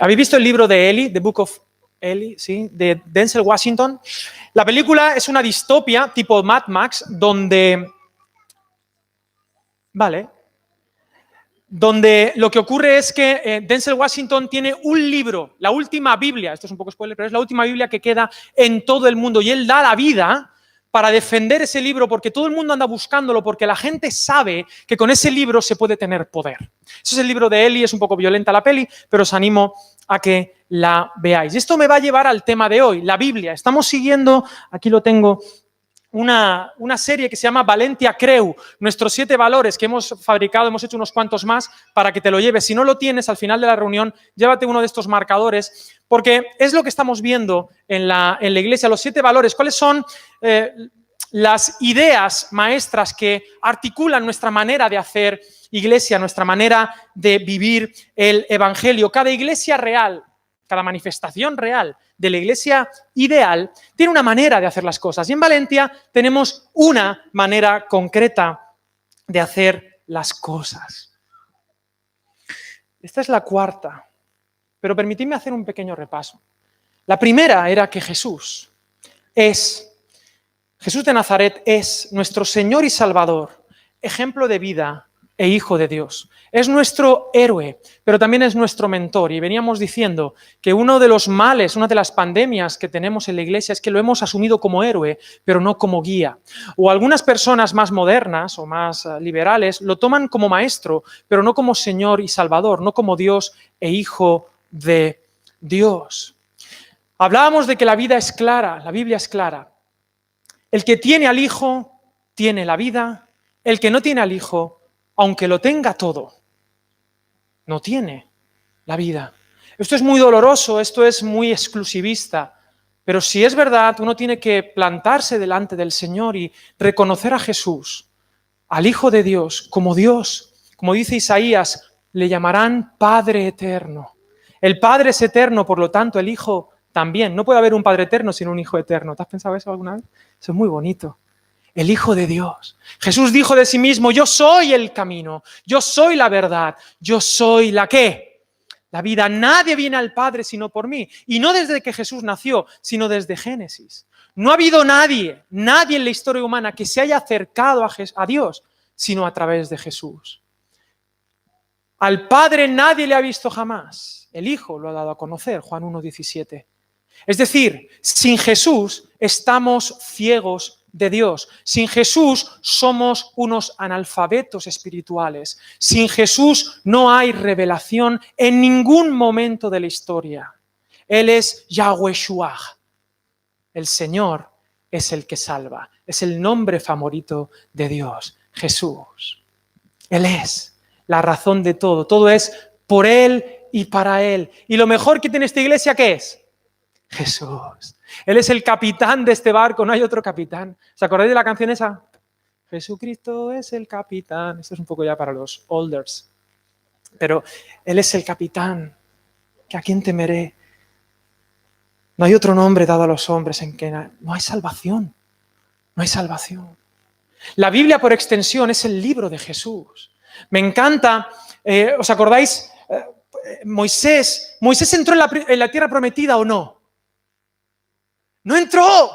¿Habéis visto el libro de Eli, The Book of Eli, sí, de Denzel Washington? La película es una distopia tipo Mad Max donde lo que ocurre es que Denzel Washington tiene un libro, la última Biblia, esto es un poco spoiler, pero es la última Biblia que queda en todo el mundo y él da la vida para defender ese libro porque todo el mundo anda buscándolo, porque la gente sabe que con ese libro se puede tener poder. Eso es el libro de Eli, es un poco violenta la peli, pero os animo a que la veáis. Y esto me va a llevar al tema de hoy, la Biblia. Estamos siguiendo, aquí lo tengo, una serie que se llama Valentia Creu, nuestros 7 valores que hemos fabricado, hemos hecho unos cuantos más para que te lo lleves. Si no lo tienes, al final de la reunión, llévate uno de estos marcadores, porque es lo que estamos viendo en la iglesia, los 7 valores. ¿Cuáles son las ideas maestras que articulan nuestra manera de hacer iglesia, nuestra manera de vivir el evangelio? Cada iglesia real, cada manifestación real de la iglesia ideal tiene una manera de hacer las cosas. Y en Valentia tenemos una manera concreta de hacer las cosas. Esta es la cuarta, pero permitidme hacer un pequeño repaso. La primera era que Jesús de Nazaret es nuestro Señor y Salvador, ejemplo de vida e Hijo de Dios. Es nuestro héroe, pero también es nuestro mentor. Y veníamos diciendo que uno de los males, una de las pandemias que tenemos en la iglesia es que lo hemos asumido como héroe, pero no como guía. O algunas personas más modernas o más liberales lo toman como maestro, pero no como Señor y Salvador, no como Dios e Hijo de Dios. Hablábamos de que la vida es clara, la Biblia es clara. El que tiene al Hijo tiene la vida, el que no tiene al Hijo, aunque lo tenga todo, no tiene la vida. Esto es muy doloroso, esto es muy exclusivista, pero si es verdad, uno tiene que plantarse delante del Señor y reconocer a Jesús, al Hijo de Dios, como Dios. Como dice Isaías, le llamarán Padre Eterno. El Padre es eterno, por lo tanto, el Hijo también. No puede haber un Padre eterno sin un Hijo eterno. ¿Te has pensado eso alguna vez? Eso es muy bonito. El Hijo de Dios. Jesús dijo de sí mismo, yo soy el camino, yo soy la verdad, yo soy la ¿qué? La vida. Nadie viene al Padre sino por mí. Y no desde que Jesús nació, sino desde Génesis. No ha habido nadie en la historia humana que se haya acercado a Dios, sino a través de Jesús. Al Padre nadie le ha visto jamás. El Hijo lo ha dado a conocer, Juan 1,17. Es decir, sin Jesús estamos ciegos de Dios. Sin Jesús somos unos analfabetos espirituales. Sin Jesús no hay revelación en ningún momento de la historia. Él es Yahweh Shuach. El Señor es el que salva. Es el nombre favorito de Dios, Jesús. Él es la razón de todo. Todo es por Él y para Él. Y lo mejor que tiene esta iglesia, ¿qué es? Jesús. Él es el capitán de este barco, no hay otro capitán. ¿Os acordáis de la canción esa? Jesucristo es el capitán. Esto es un poco ya para los olders. Pero Él es el capitán. ¿A quién temeré? No hay otro nombre dado a los hombres en que no hay salvación. No hay salvación. La Biblia, por extensión, es el libro de Jesús. Me encanta, ¿os acordáis? Moisés entró en la tierra prometida, ¿o no? No entró,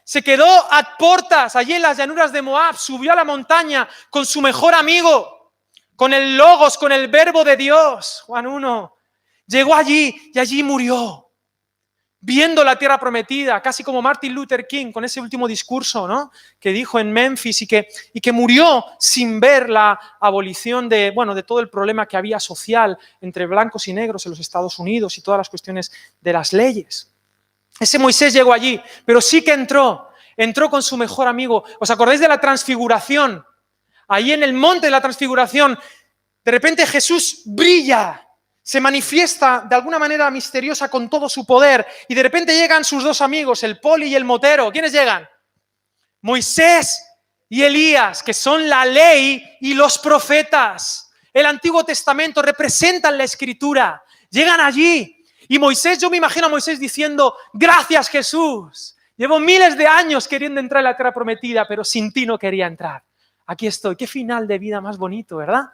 se quedó a portas, allí en las llanuras de Moab, subió a la montaña con su mejor amigo, con el Logos, con el Verbo de Dios, Juan 1. Llegó allí y allí murió, viendo la tierra prometida, casi como Martin Luther King con ese último discurso, ¿no? Que dijo en Memphis y que murió sin ver la abolición de todo el problema que había social entre blancos y negros en los Estados Unidos y todas las cuestiones de las leyes. Ese Moisés llegó allí, pero sí que entró con su mejor amigo. ¿Os acordáis de la transfiguración? Allí en el monte de la transfiguración, de repente Jesús brilla, se manifiesta de alguna manera misteriosa con todo su poder y de repente llegan sus 2 amigos, el poli y el motero. ¿Quiénes llegan? Moisés y Elías, que son la ley y los profetas. El Antiguo Testamento representan la Escritura. Llegan allí. Y Moisés, yo me imagino a Moisés diciendo, gracias Jesús, llevo miles de años queriendo entrar en la tierra prometida, pero sin ti no quería entrar. Aquí estoy, qué final de vida más bonito, ¿verdad?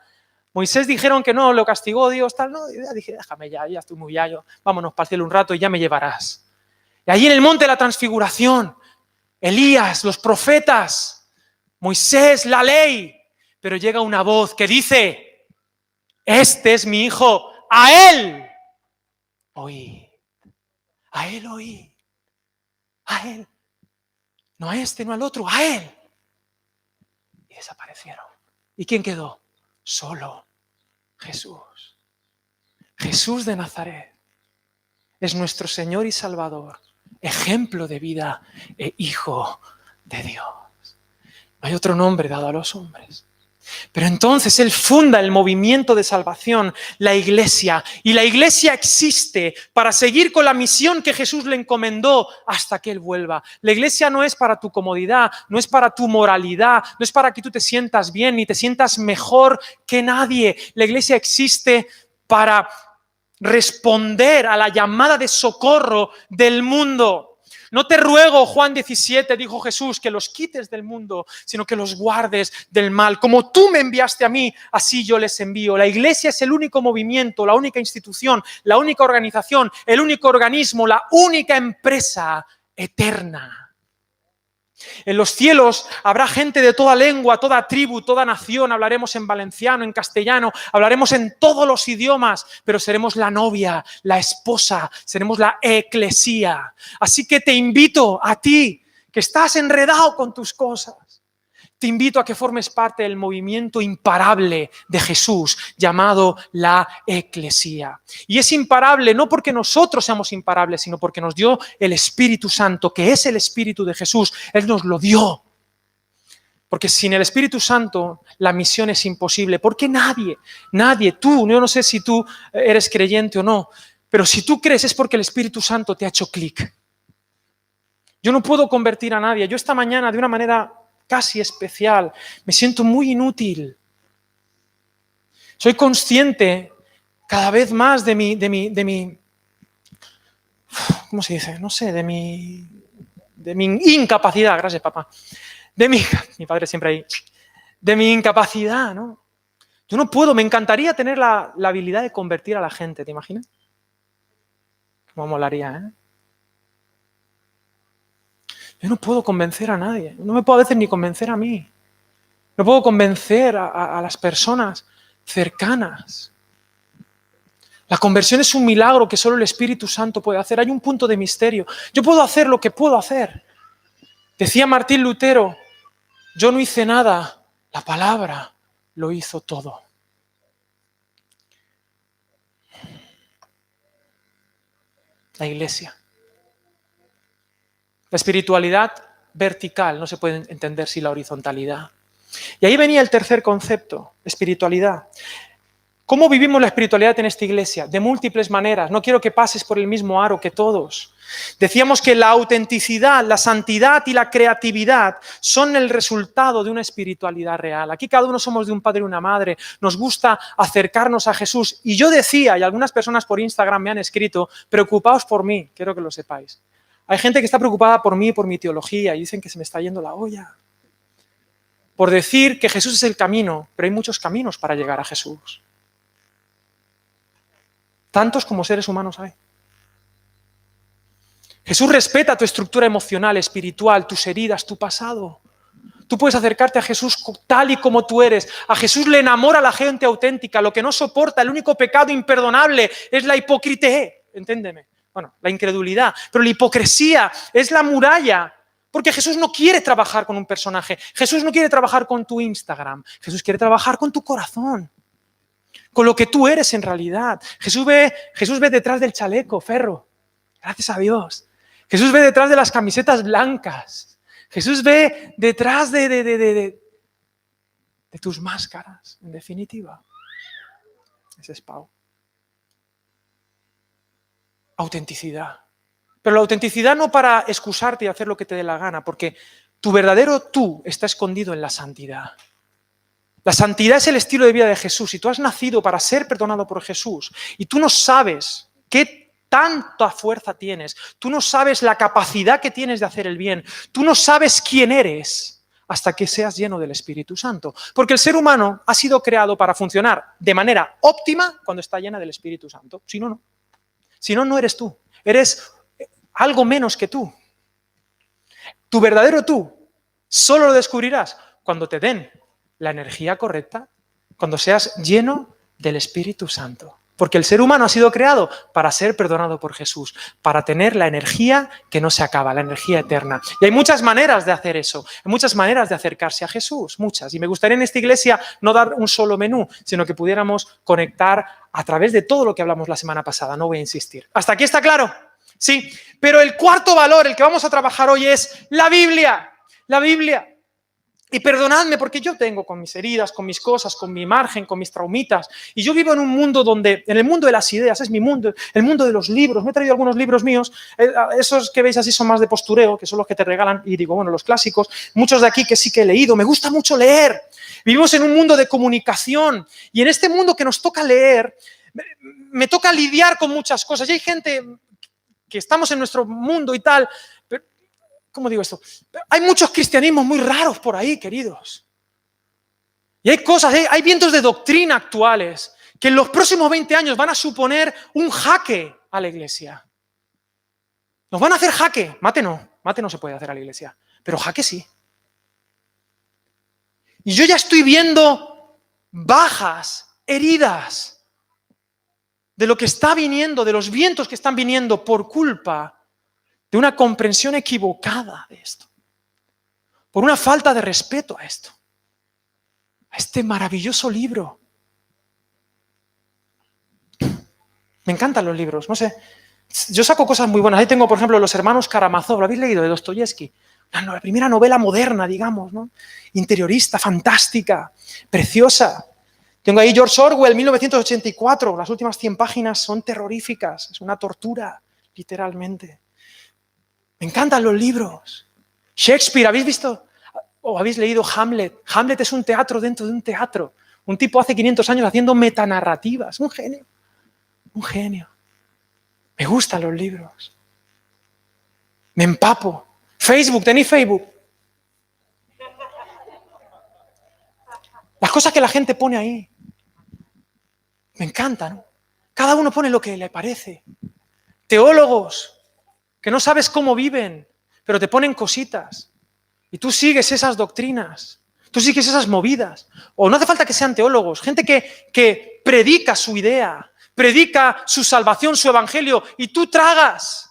Moisés dijeron que no, lo castigó Dios, tal, no, y ya dije, déjame ya estoy muy yayo, vámonos para el cielo un rato y ya me llevarás. Y allí en el monte de la transfiguración, Elías, los profetas, Moisés, la ley, pero llega una voz que dice, este es mi hijo, a él oíd, a él oíd, a él, no a este, no al otro, a él. Y desaparecieron. ¿Y quién quedó? Solo Jesús. Jesús de Nazaret es nuestro Señor y Salvador, ejemplo de vida e Hijo de Dios. No hay otro nombre dado a los hombres. Pero entonces Él funda el movimiento de salvación, la Iglesia. Y la Iglesia existe para seguir con la misión que Jesús le encomendó hasta que Él vuelva. La Iglesia no es para tu comodidad, no es para tu moralidad, no es para que tú te sientas bien ni te sientas mejor que nadie. La Iglesia existe para responder a la llamada de socorro del mundo. No te ruego, Juan 17, dijo Jesús, que los quites del mundo, sino que los guardes del mal. Como tú me enviaste a mí, así yo les envío. La Iglesia es el único movimiento, la única institución, la única organización, el único organismo, la única empresa eterna. En los cielos habrá gente de toda lengua, toda tribu, toda nación. Hablaremos en valenciano, en castellano, hablaremos en todos los idiomas, pero seremos la novia, la esposa, seremos la eclesía. Así que te invito a ti, que estás enredado con tus cosas, te invito a que formes parte del movimiento imparable de Jesús llamado la Eclesía. Y es imparable no porque nosotros seamos imparables, sino porque nos dio el Espíritu Santo, que es el Espíritu de Jesús. Él nos lo dio. Porque sin el Espíritu Santo la misión es imposible. Porque nadie, tú, yo no sé si tú eres creyente o no, pero si tú crees es porque el Espíritu Santo te ha hecho clic. Yo no puedo convertir a nadie. Yo esta mañana de una manera casi especial, me siento muy inútil. Soy consciente cada vez más de mi ¿cómo se dice? No sé, de mi incapacidad, gracias papá, mi padre siempre ahí, de mi incapacidad, ¿no? Yo no puedo, me encantaría tener la habilidad de convertir a la gente, ¿te imaginas? Cómo molaría, ¿eh? Yo no puedo convencer a nadie, no me puedo a veces ni convencer a mí. No puedo convencer a las personas cercanas. La conversión es un milagro que solo el Espíritu Santo puede hacer. Hay un punto de misterio. Yo puedo hacer lo que puedo hacer. Decía Martín Lutero, yo no hice nada, la palabra lo hizo todo. La Iglesia. La espiritualidad vertical no se puede entender sin la horizontalidad. Y ahí venía el tercer concepto, espiritualidad. ¿Cómo vivimos la espiritualidad en esta iglesia? De múltiples maneras. No quiero que pases por el mismo aro que todos. Decíamos que la autenticidad, la santidad y la creatividad son el resultado de una espiritualidad real. Aquí cada uno somos de un padre y una madre. Nos gusta acercarnos a Jesús. Y yo decía, y algunas personas por Instagram me han escrito, preocupaos por mí, quiero que lo sepáis. Hay gente que está preocupada por mí, por mi teología, y dicen que se me está yendo la olla. Por decir que Jesús es el camino, pero hay muchos caminos para llegar a Jesús. Tantos como seres humanos hay. Jesús respeta tu estructura emocional, espiritual, tus heridas, tu pasado. Tú puedes acercarte a Jesús tal y como tú eres. A Jesús le enamora la gente auténtica. Lo que no soporta, el único pecado imperdonable es la hipocresía. Entiéndeme. Bueno, la incredulidad. Pero la hipocresía es la muralla. Porque Jesús no quiere trabajar con un personaje. Jesús no quiere trabajar con tu Instagram. Jesús quiere trabajar con tu corazón. Con lo que tú eres en realidad. Jesús ve detrás del chaleco, Ferro. Gracias a Dios. Jesús ve detrás de las camisetas blancas. Jesús ve detrás de tus máscaras, en definitiva. Ese es Pau. Autenticidad. Pero la autenticidad no para excusarte y hacer lo que te dé la gana, porque tu verdadero tú está escondido en la santidad. La santidad es el estilo de vida de Jesús y tú has nacido para ser perdonado por Jesús y tú no sabes qué tanta fuerza tienes, tú no sabes la capacidad que tienes de hacer el bien, tú no sabes quién eres hasta que seas lleno del Espíritu Santo. Porque el ser humano ha sido creado para funcionar de manera óptima cuando está llena del Espíritu Santo. Si no, no. Si no, no eres tú. Eres algo menos que tú. Tu verdadero tú solo lo descubrirás cuando te den la energía correcta, cuando seas lleno del Espíritu Santo. Porque el ser humano ha sido creado para ser perdonado por Jesús, para tener la energía que no se acaba, la energía eterna. Y hay muchas maneras de hacer eso, hay muchas maneras de acercarse a Jesús, muchas. Y me gustaría en esta iglesia no dar un solo menú, sino que pudiéramos conectar a través de todo lo que hablamos la semana pasada. No voy a insistir. ¿Hasta aquí está claro? Sí. Pero el cuarto valor, el que vamos a trabajar hoy, es la Biblia. La Biblia. Y perdonadme porque yo tengo con mis heridas, con mis cosas, con mi margen, con mis traumitas. Y yo vivo en un mundo donde, en el mundo de las ideas, es mi mundo, el mundo de los libros. Me he traído algunos libros míos. Esos que veis así son más de postureo, que son los que te regalan. Y digo, bueno, los clásicos. Muchos de aquí que sí que he leído. Me gusta mucho leer. Vivimos en un mundo de comunicación. Y en este mundo que nos toca leer, me toca lidiar con muchas cosas. Y hay gente que estamos en nuestro mundo y tal. ¿Cómo digo esto? Hay muchos cristianismos muy raros por ahí, queridos. Y hay cosas, hay vientos de doctrina actuales que en los próximos 20 años van a suponer un jaque a la iglesia. Nos van a hacer jaque. Mate no se puede hacer a la iglesia, pero jaque sí. Y yo ya estoy viendo bajas, heridas de lo que está viniendo, de los vientos que están viniendo por culpa de una comprensión equivocada de esto, por una falta de respeto a esto, a este maravilloso libro. Me encantan los libros, no sé, yo saco cosas muy buenas. Ahí tengo, por ejemplo, Los hermanos Karamazov, ¿lo habéis leído? De Dostoyevsky, la primera novela moderna, digamos, ¿no? Interiorista, fantástica, preciosa. Tengo ahí George Orwell, 1984, las últimas 100 páginas son terroríficas, es una tortura, literalmente. Me encantan los libros. Shakespeare, ¿habéis visto o habéis leído Hamlet? Hamlet es un teatro dentro de un teatro. Un tipo hace 500 años haciendo metanarrativas. Un genio. Un genio. Me gustan los libros. Me empapo. Facebook, ¿tenéis Facebook? Las cosas que la gente pone ahí. Me encantan, ¿no? Cada uno pone lo que le parece. Teólogos que no sabes cómo viven, pero te ponen cositas. Y tú sigues esas doctrinas, tú sigues esas movidas. O no hace falta que sean teólogos, gente que predica su idea, predica su salvación, su evangelio, y tú tragas.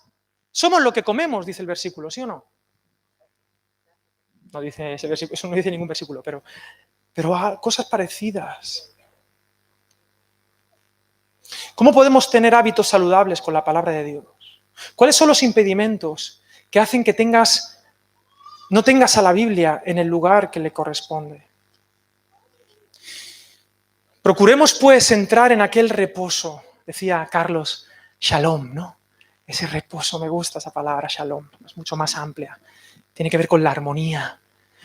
Somos lo que comemos, dice el versículo, ¿sí o no? No dice ese versículo, eso no dice ningún versículo, pero cosas parecidas. ¿Cómo podemos tener hábitos saludables con la palabra de Dios? ¿Cuáles son los impedimentos que hacen que no tengas a la Biblia en el lugar que le corresponde? Procuremos, pues, entrar en aquel reposo, decía Carlos, shalom, ¿no? Ese reposo, me gusta esa palabra, shalom, es mucho más amplia. Tiene que ver con la armonía,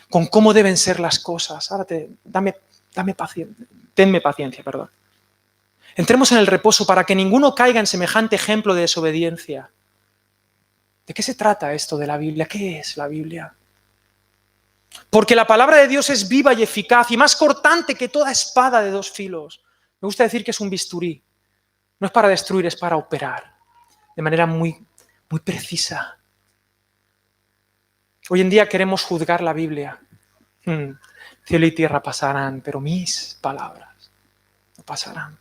con cómo deben ser las cosas. Ahora tenme paciencia, perdón. Entremos en el reposo para que ninguno caiga en semejante ejemplo de desobediencia. ¿De qué se trata esto de la Biblia? ¿Qué es la Biblia? Porque la palabra de Dios es viva y eficaz y más cortante que toda espada de 2 filos. Me gusta decir que es un bisturí. No es para destruir, es para operar de manera muy, muy precisa. Hoy en día queremos juzgar la Biblia. Cielo y tierra pasarán, pero mis palabras no pasarán.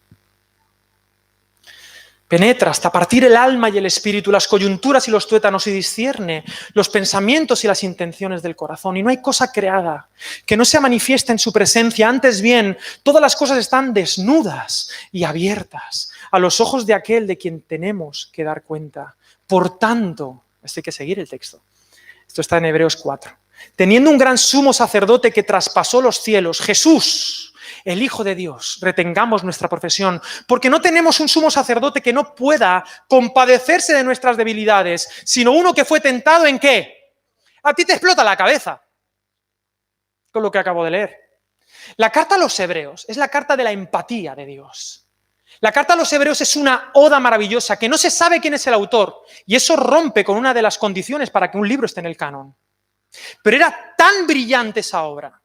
Penetra hasta partir el alma y el espíritu, las coyunturas y los tuétanos, y discierne los pensamientos y las intenciones del corazón. Y no hay cosa creada que no sea manifiesta en su presencia. Antes bien, todas las cosas están desnudas y abiertas a los ojos de aquel de quien tenemos que dar cuenta. Por tanto, esto hay que seguir el texto. Esto está en Hebreos 4. Teniendo un gran sumo sacerdote que traspasó los cielos, Jesús, el Hijo de Dios, retengamos nuestra profesión, porque no tenemos un sumo sacerdote que no pueda compadecerse de nuestras debilidades, sino uno que fue tentado ¿en qué? A ti te explota la cabeza con lo que acabo de leer. La carta a los Hebreos es la carta de la empatía de Dios. La carta a los Hebreos es una oda maravillosa que no se sabe quién es el autor, y eso rompe con una de las condiciones para que un libro esté en el canon. Pero era tan brillante esa obra,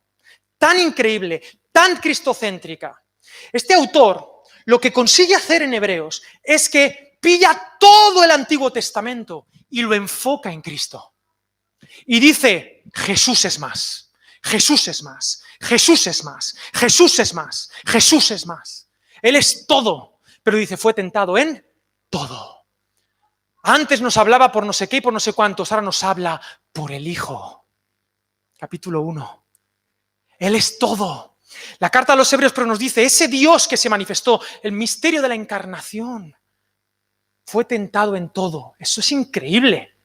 tan increíble, tan cristocéntrica. Este autor lo que consigue hacer en Hebreos es que pilla todo el Antiguo Testamento y lo enfoca en Cristo. Y dice, Jesús es más, Jesús es más, Jesús es más, Jesús es más, Jesús es más. Él es todo, pero dice, fue tentado en todo. Antes nos hablaba por no sé qué y por no sé cuántos, ahora nos habla por el Hijo. Capítulo 1. Él es todo. La carta a los Hebreos pero nos dice, ese Dios que se manifestó, el misterio de la encarnación, fue tentado en todo. Eso es increíble.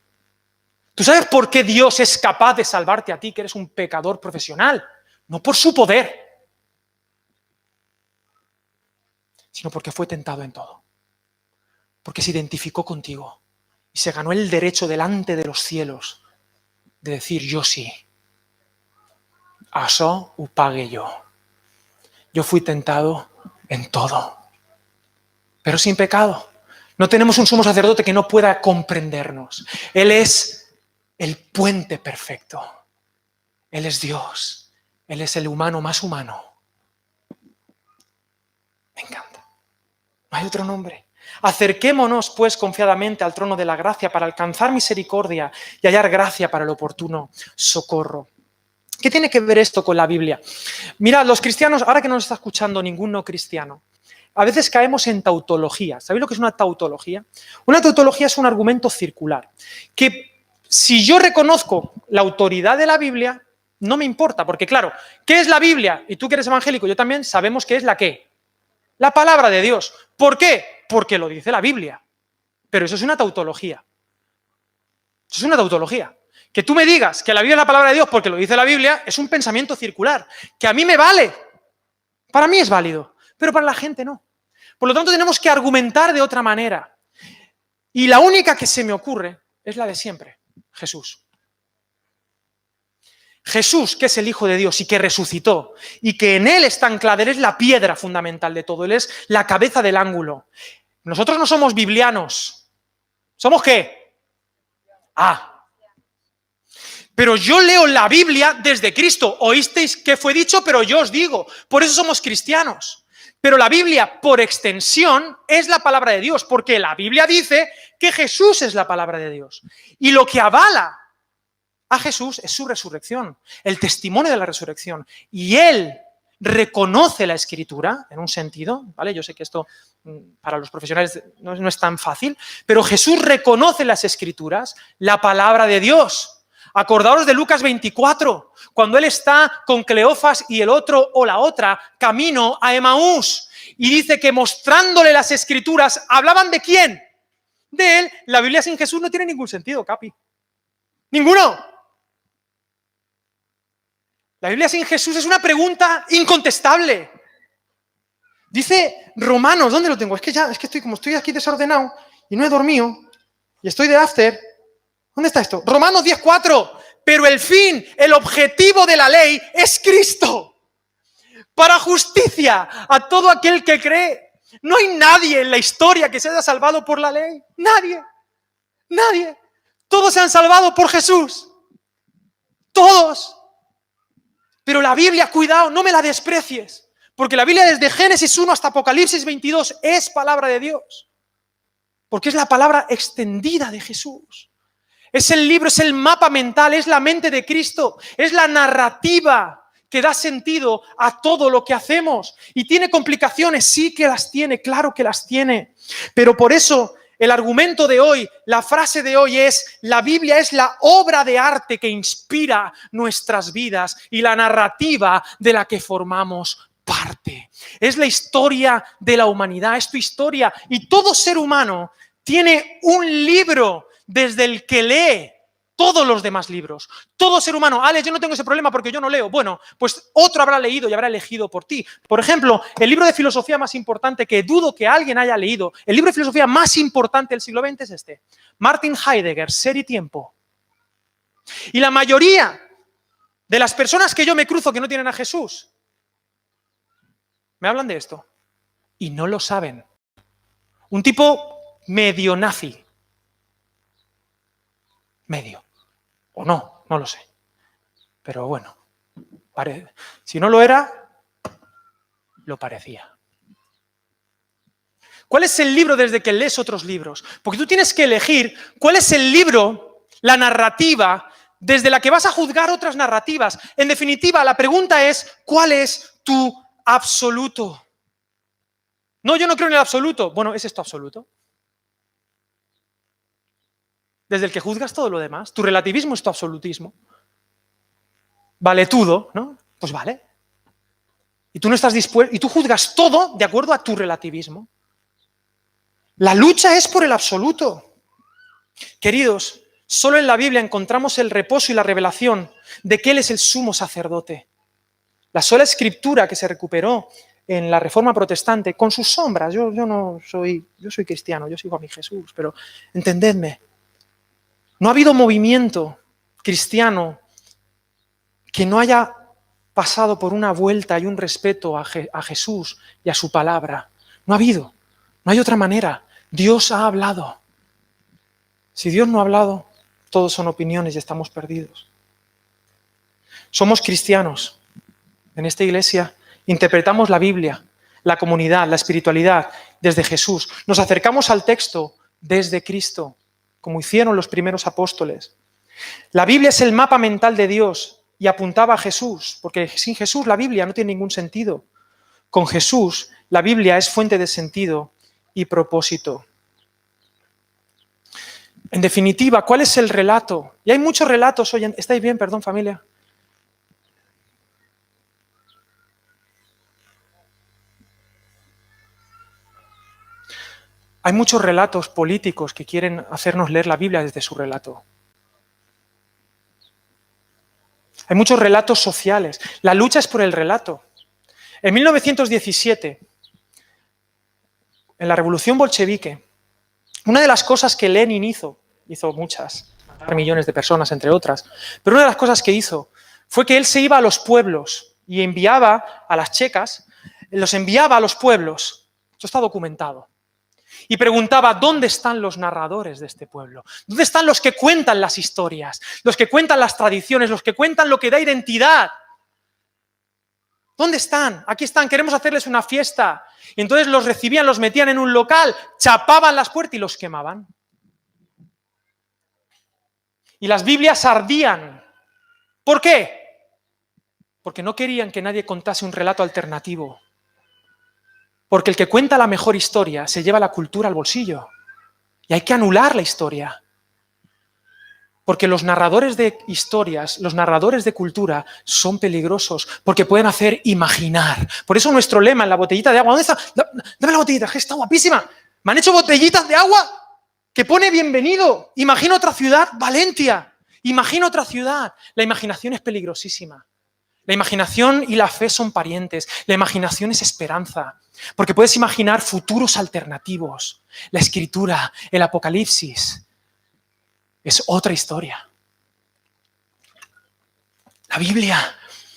¿Tú sabes por qué Dios es capaz de salvarte a ti, que eres un pecador profesional? No por su poder, sino porque fue tentado en todo. Porque se identificó contigo y se ganó el derecho delante de los cielos de decir, yo sí. Això ho pagué yo. Yo fui tentado en todo, pero sin pecado. No tenemos un sumo sacerdote que no pueda comprendernos. Él es el puente perfecto. Él es Dios. Él es el humano más humano. Me encanta. No hay otro nombre. Acerquémonos, pues, confiadamente al trono de la gracia para alcanzar misericordia y hallar gracia para el oportuno socorro. ¿Qué tiene que ver esto con la Biblia? Mirad, los cristianos, ahora que no nos está escuchando ningún no cristiano, a veces caemos en tautología. ¿Sabéis lo que es una tautología? Una tautología es un argumento circular, que si yo reconozco la autoridad de la Biblia, no me importa, porque claro, ¿qué es la Biblia? Y tú que eres evangélico, yo también sabemos qué es la qué. La palabra de Dios. ¿Por qué? Porque lo dice la Biblia. Pero eso es una tautología. Eso es una tautología. Que tú me digas que la Biblia es la palabra de Dios porque lo dice la Biblia es un pensamiento circular, que a mí me vale. Para mí es válido, pero para la gente no. Por lo tanto, tenemos que argumentar de otra manera. Y la única que se me ocurre es la de siempre, Jesús. Jesús, que es el Hijo de Dios y que resucitó, y que en Él está anclada, Él es la piedra fundamental de todo, Él es la cabeza del ángulo. Nosotros no somos biblianos. ¿Somos qué? Pero yo leo la Biblia desde Cristo. Oísteis que fue dicho, pero yo os digo. Por eso somos cristianos. Pero la Biblia, por extensión, es la palabra de Dios, porque la Biblia dice que Jesús es la palabra de Dios. Y lo que avala a Jesús es su resurrección, el testimonio de la resurrección. Y Él reconoce la Escritura, en un sentido, ¿vale? Yo sé que esto para los profesionales no es tan fácil, pero Jesús reconoce las Escrituras, la palabra de Dios. Acordaos de Lucas 24, cuando él está con Cleofas y el otro o la otra camino a Emaús. Y dice que mostrándole las Escrituras, ¿hablaban de quién? De él. La Biblia sin Jesús no tiene ningún sentido, Capi. ¡Ninguno! La Biblia sin Jesús es una pregunta incontestable. Dice Romanos, ¿dónde lo tengo? Es que estoy aquí desordenado y no he dormido y estoy de after. ¿Dónde está esto? Romanos 10:4. Pero el fin, el objetivo de la ley es Cristo. Para justicia a todo aquel que cree. No hay nadie en la historia que se haya salvado por la ley. Nadie. Nadie. Todos se han salvado por Jesús. Todos. Pero la Biblia, cuidado, no me la desprecies. Porque la Biblia desde Génesis 1 hasta Apocalipsis 22 es palabra de Dios. Porque es la palabra extendida de Jesús. Es el libro, es el mapa mental, es la mente de Cristo, es la narrativa que da sentido a todo lo que hacemos. ¿Y tiene complicaciones? Sí que las tiene, claro que las tiene. Pero por eso el argumento de hoy, la frase de hoy es: la Biblia es la obra de arte que inspira nuestras vidas y la narrativa de la que formamos parte. Es la historia de la humanidad, es tu historia. Y todo ser humano tiene un libro desde el que lee todos los demás libros. Todo ser humano, yo no tengo ese problema porque yo no leo. Bueno, pues otro habrá leído y habrá elegido por ti. Por ejemplo, el libro de filosofía más importante que dudo que alguien haya leído, el libro de filosofía más importante del siglo XX es este. Martin Heidegger, Ser y Tiempo. Y la mayoría de las personas que yo me cruzo que no tienen a Jesús, me hablan de esto y no lo saben. Un tipo medio nazi. Medio. O no lo sé. Pero bueno, si no lo era, lo parecía. ¿Cuál es el libro desde que lees otros libros? Porque tú tienes que elegir cuál es el libro, la narrativa, desde la que vas a juzgar otras narrativas. En definitiva, la pregunta es, ¿cuál es tu absoluto? No, yo no creo en el absoluto. Bueno, ¿es esto absoluto? Desde el que juzgas todo lo demás. Tu relativismo es tu absolutismo. Vale todo, ¿no? Pues vale. Y tú no estás dispuesto, y tú juzgas todo de acuerdo a tu relativismo. La lucha es por el absoluto. Queridos, solo en la Biblia encontramos el reposo y la revelación de que Él es el sumo sacerdote. La sola escritura que se recuperó en la Reforma Protestante, con sus sombras, yo soy cristiano, yo sigo a mi Jesús, pero entendedme, no ha habido movimiento cristiano que no haya pasado por una vuelta y un respeto a Jesús y a su palabra. No ha habido, no hay otra manera. Dios ha hablado. Si Dios no ha hablado, todos son opiniones y estamos perdidos. Somos cristianos. En esta iglesia interpretamos la Biblia, la comunidad, la espiritualidad desde Jesús. Nos acercamos al texto desde Cristo, como hicieron los primeros apóstoles. La Biblia es el mapa mental de Dios y apuntaba a Jesús, porque sin Jesús la Biblia no tiene ningún sentido. Con Jesús la Biblia es fuente de sentido y propósito. En definitiva, ¿cuál es el relato? Y hay muchos relatos hoy. ¿Estáis bien? Perdón, familia. Hay muchos relatos políticos que quieren hacernos leer la Biblia desde su relato. Hay muchos relatos sociales. La lucha es por el relato. En 1917, en la Revolución Bolchevique, una de las cosas que Lenin hizo muchas, matar millones de personas entre otras, pero una de las cosas que hizo fue que él se iba a los pueblos y enviaba a las checas, los enviaba a los pueblos, esto está documentado, y preguntaba, ¿dónde están los narradores de este pueblo? ¿Dónde están los que cuentan las historias, los que cuentan las tradiciones, los que cuentan lo que da identidad? ¿Dónde están? Aquí están, queremos hacerles una fiesta. Y entonces los recibían, los metían en un local, chapaban las puertas y los quemaban. Y las Biblias ardían. ¿Por qué? Porque no querían que nadie contase un relato alternativo. Porque el que cuenta la mejor historia se lleva la cultura al bolsillo. Y hay que anular la historia. Porque los narradores de historias, los narradores de cultura son peligrosos porque pueden hacer imaginar. Por eso nuestro lema en la botellita de agua, ¿dónde está? Dame la botellita, que está guapísima. Me han hecho botellitas de agua que pone bienvenido. Imagina otra ciudad, Valencia. Imagina otra ciudad. La imaginación es peligrosísima. La imaginación y la fe son parientes. La imaginación es esperanza. Porque puedes imaginar futuros alternativos. La escritura, el apocalipsis. Es otra historia. La Biblia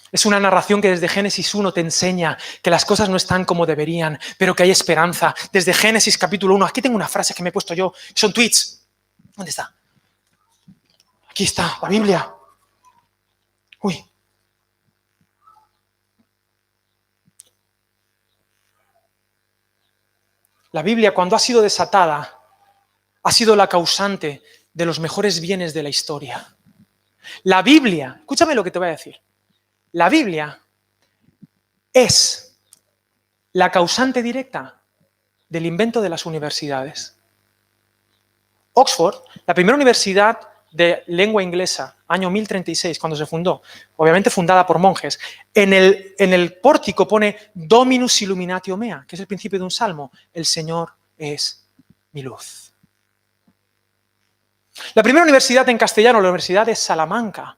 es una narración que desde Génesis 1 te enseña que las cosas no están como deberían, pero que hay esperanza. Desde Génesis capítulo 1, aquí tengo una frase que me he puesto yo, son tweets. ¿Dónde está? Aquí está, la Biblia. Uy. La Biblia, cuando ha sido desatada, ha sido la causante de los mejores bienes de la historia. La Biblia, escúchame lo que te voy a decir. La Biblia es la causante directa del invento de las universidades. Oxford, la primera universidad de lengua inglesa, año 1036, cuando se fundó, obviamente fundada por monjes, en el pórtico pone Dominus Illuminatio Mea, que es el principio de un salmo, el Señor es mi luz. La primera universidad en castellano, la Universidad de Salamanca,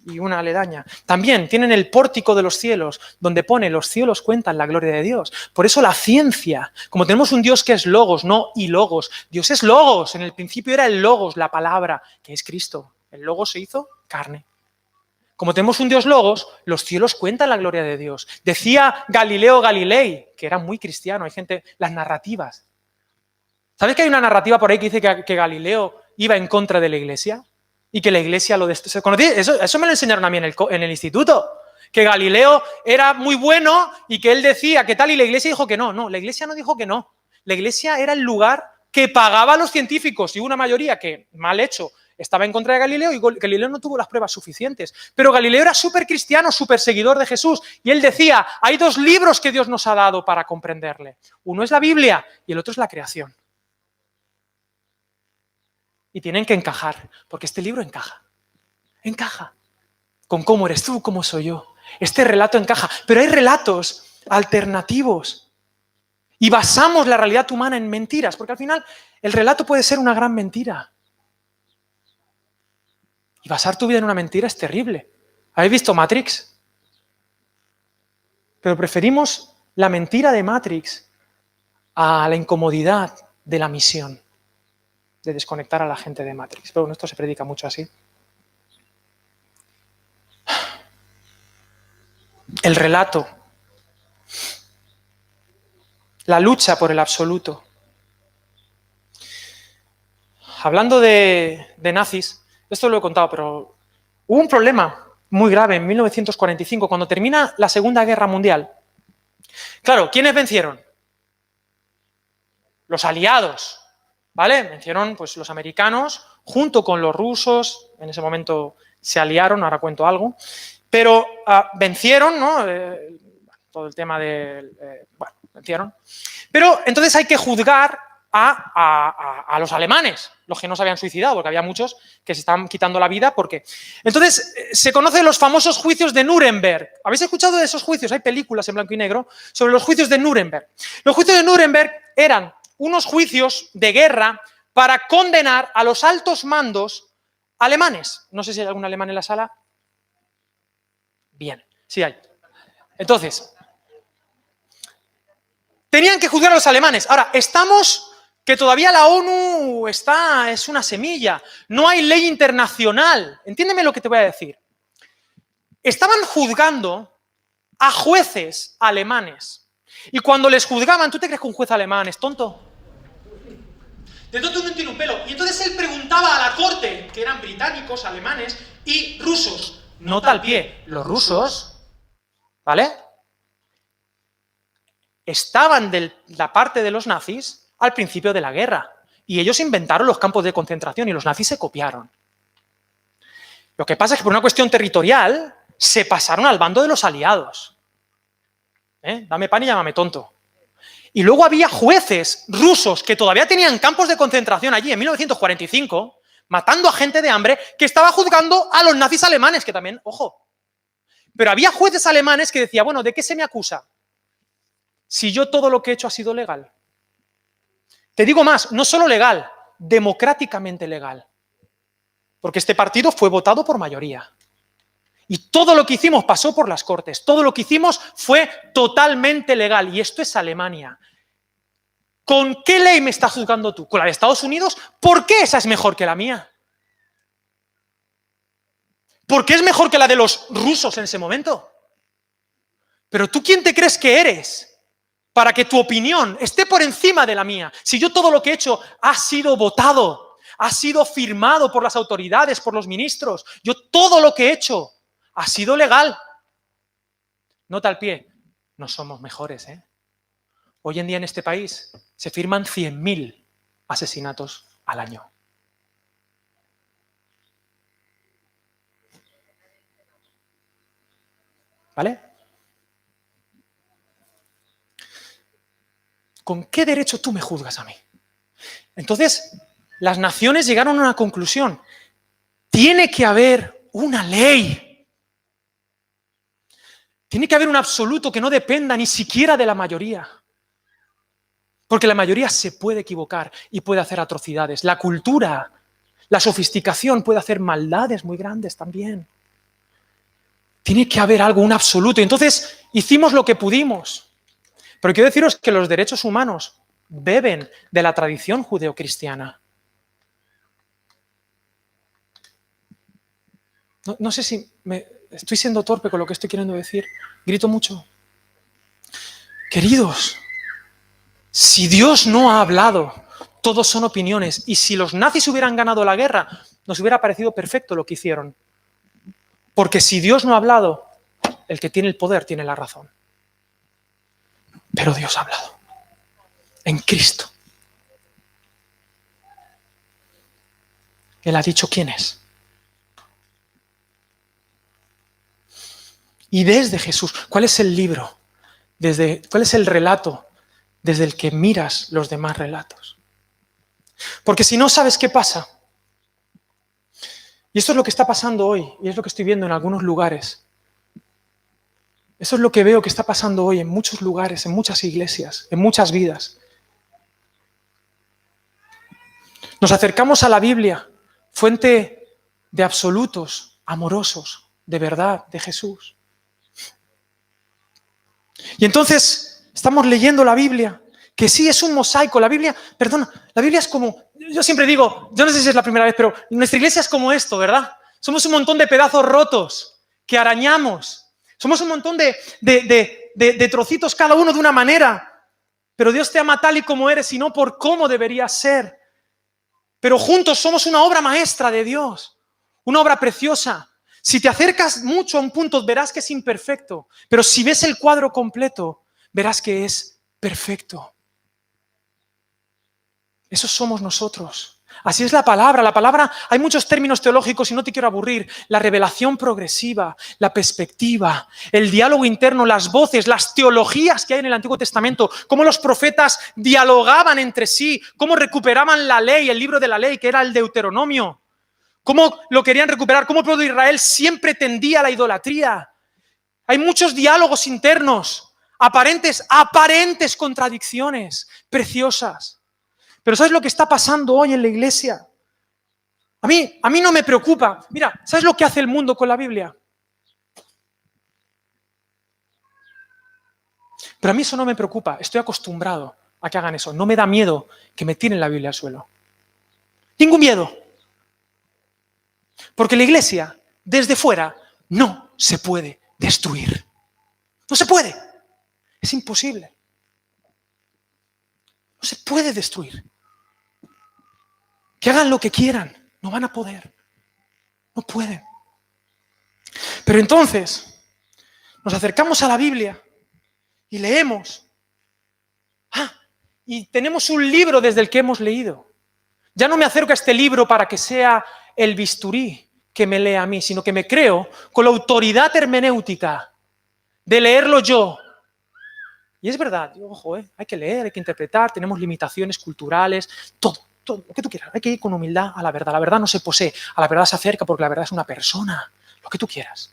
y una aledaña, también tienen el pórtico de los cielos, donde pone los cielos cuentan la gloria de Dios. Por eso la ciencia, como tenemos un Dios que es logos, no ilogos, Dios es logos, en el principio era el logos, la palabra, que es Cristo. El logos se hizo carne. Como tenemos un Dios logos, los cielos cuentan la gloria de Dios. Decía Galileo Galilei, que era muy cristiano, hay gente, las narrativas. ¿Sabes que hay una narrativa por ahí que dice que Galileo iba en contra de la iglesia? y que la iglesia lo destruyó. Eso me lo enseñaron a mí en el instituto, que Galileo era muy bueno y que él decía que tal y la iglesia dijo que no. No, la iglesia no dijo que no. La iglesia era el lugar que pagaba a los científicos y una mayoría que, mal hecho, estaba en contra de Galileo y Galileo no tuvo las pruebas suficientes. Pero Galileo era súper cristiano, súper seguidor de Jesús y él decía, hay dos libros que Dios nos ha dado para comprenderle. Uno es la Biblia y el otro es la creación. Y tienen que encajar, porque este libro encaja. Encaja con cómo eres tú, cómo soy yo. Este relato encaja, pero hay relatos alternativos y basamos la realidad humana en mentiras, porque al final el relato puede ser una gran mentira. Y basar tu vida en una mentira es terrible. ¿Habéis visto Matrix? Pero preferimos la mentira de Matrix a la incomodidad de la misión de desconectar a la gente de Matrix. Pero bueno, esto se predica mucho así. El relato, la lucha por el absoluto. Hablando de nazis, esto lo he contado, pero hubo un problema muy grave en 1945, cuando termina la Segunda Guerra Mundial. Claro, ¿quiénes vencieron? Los aliados, ¿vale? Vencieron pues, los americanos junto con los rusos, en ese momento se aliaron, ahora cuento algo, pero vencieron, ¿no? Todo el tema de... bueno, vencieron. Pero entonces hay que juzgar a los alemanes, los que no se habían suicidado, porque había muchos que se estaban quitando la vida porque... Entonces, se conocen los famosos juicios de Nuremberg. ¿Habéis escuchado de esos juicios? Hay películas en blanco y negro sobre los juicios de Nuremberg. Los juicios de Nuremberg eran unos juicios de guerra para condenar a los altos mandos alemanes. No sé si hay algún alemán en la sala. Bien, sí hay. Entonces, tenían que juzgar a los alemanes. Ahora, estamos... que todavía la ONU es una semilla, no hay ley internacional. Entiéndeme lo que te voy a decir. Estaban juzgando a jueces alemanes. Y cuando les juzgaban, ¿tú te crees que un juez alemán es tonto? De tonto no tiene un pelo. Y entonces él preguntaba a la corte, que eran británicos, alemanes y rusos. Nota al pie, los rusos, ¿vale? Estaban de la parte de los nazis al principio de la guerra. Y ellos inventaron los campos de concentración y los nazis se copiaron. Lo que pasa es que por una cuestión territorial se pasaron al bando de los aliados. Dame pan y llámame tonto. Y luego había jueces rusos que todavía tenían campos de concentración allí en 1945, matando a gente de hambre, que estaba juzgando a los nazis alemanes, que también, ojo. Pero había jueces alemanes que decían, bueno, ¿de qué se me acusa? Si yo todo lo que he hecho ha sido legal. Te digo más, no solo legal, democráticamente legal. Porque este partido fue votado por mayoría. Y todo lo que hicimos pasó por las Cortes. Todo lo que hicimos fue totalmente legal. Y esto es Alemania. ¿Con qué ley me estás juzgando tú? ¿Con la de Estados Unidos? ¿Por qué esa es mejor que la mía? ¿Por qué es mejor que la de los rusos en ese momento? Pero tú, ¿quién te crees que eres para que tu opinión esté por encima de la mía? Si yo todo lo que he hecho ha sido votado, ha sido firmado por las autoridades, por los ministros, yo todo lo que he hecho ha sido legal. Nota al pie, no somos mejores, ¿eh? Hoy en día en este país se firman 100.000 asesinatos al año. ¿Vale? ¿Con qué derecho tú me juzgas a mí? Entonces, las naciones llegaron a una conclusión. Tiene que haber una ley. Tiene que haber un absoluto que no dependa ni siquiera de la mayoría. Porque la mayoría se puede equivocar y puede hacer atrocidades. La cultura, la sofisticación puede hacer maldades muy grandes también. Tiene que haber algo, un absoluto. Entonces, hicimos lo que pudimos. Pero quiero deciros que los derechos humanos beben de la tradición judeocristiana. No sé si estoy siendo torpe con lo que estoy queriendo decir. Grito mucho. Queridos, si Dios no ha hablado, todos son opiniones. Y si los nazis hubieran ganado la guerra, nos hubiera parecido perfecto lo que hicieron. Porque si Dios no ha hablado, el que tiene el poder tiene la razón. Pero Dios ha hablado. En Cristo. Él ha dicho quién es. Y desde Jesús, ¿cuál es el libro? ¿Cuál es el relato desde el que miras los demás relatos? Porque si no sabes qué pasa, y esto es lo que está pasando hoy, y es lo que estoy viendo en algunos lugares, eso es lo que veo que está pasando hoy en muchos lugares, en muchas iglesias, en muchas vidas. Nos acercamos a la Biblia, fuente de absolutos, amorosos, de verdad, de Jesús. Y entonces estamos leyendo la Biblia, que sí es un mosaico. La Biblia es como, yo siempre digo, yo no sé si es la primera vez, pero nuestra iglesia es como esto, ¿verdad? Somos un montón de pedazos rotos que arañamos. Somos un montón de trocitos, cada uno de una manera. Pero Dios te ama tal y como eres y no por cómo deberías ser. Pero juntos somos una obra maestra de Dios, una obra preciosa. Si te acercas mucho a un punto, verás que es imperfecto. Pero si ves el cuadro completo, verás que es perfecto. Esos somos nosotros. Así es la palabra. La palabra, hay muchos términos teológicos y no te quiero aburrir. La revelación progresiva, la perspectiva, el diálogo interno, las voces, las teologías que hay en el Antiguo Testamento, cómo los profetas dialogaban entre sí, cómo recuperaban la ley, el libro de la ley, que era el Deuteronomio, cómo lo querían recuperar, cómo el pueblo de Israel siempre tendía a la idolatría. Hay muchos diálogos internos, aparentes contradicciones preciosas. Pero ¿sabes lo que está pasando hoy en la iglesia? A mí no me preocupa. Mira, ¿sabes lo que hace el mundo con la Biblia? Pero a mí eso no me preocupa. Estoy acostumbrado a que hagan eso. No me da miedo que me tiren la Biblia al suelo. Ningún miedo. Porque la iglesia, desde fuera, no se puede destruir. No se puede. Es imposible. No se puede destruir. Que hagan lo que quieran. No van a poder. No pueden. Pero entonces, nos acercamos a la Biblia y leemos. Y tenemos un libro desde el que hemos leído. Ya no me acerco a este libro para que sea el bisturí que me lea a mí, sino que me creo con la autoridad hermenéutica de leerlo yo. Y es verdad, ojo, hay que leer, hay que interpretar, tenemos limitaciones culturales, todo, lo que tú quieras. Hay que ir con humildad a la verdad. La verdad no se posee, a la verdad se acerca porque la verdad es una persona, lo que tú quieras.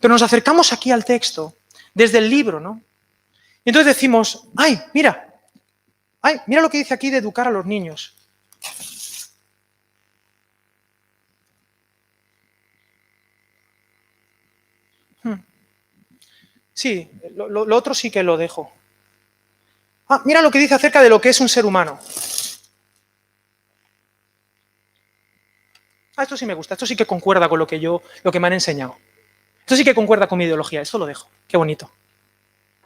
Pero nos acercamos aquí al texto desde el libro, ¿no? Y entonces decimos, mira lo que dice aquí de educar a los niños. Sí, lo otro sí que lo dejo. Mira lo que dice acerca de lo que es un ser humano. Esto sí me gusta, esto sí que concuerda con lo que me han enseñado. Esto sí que concuerda con mi ideología, esto lo dejo. Qué bonito.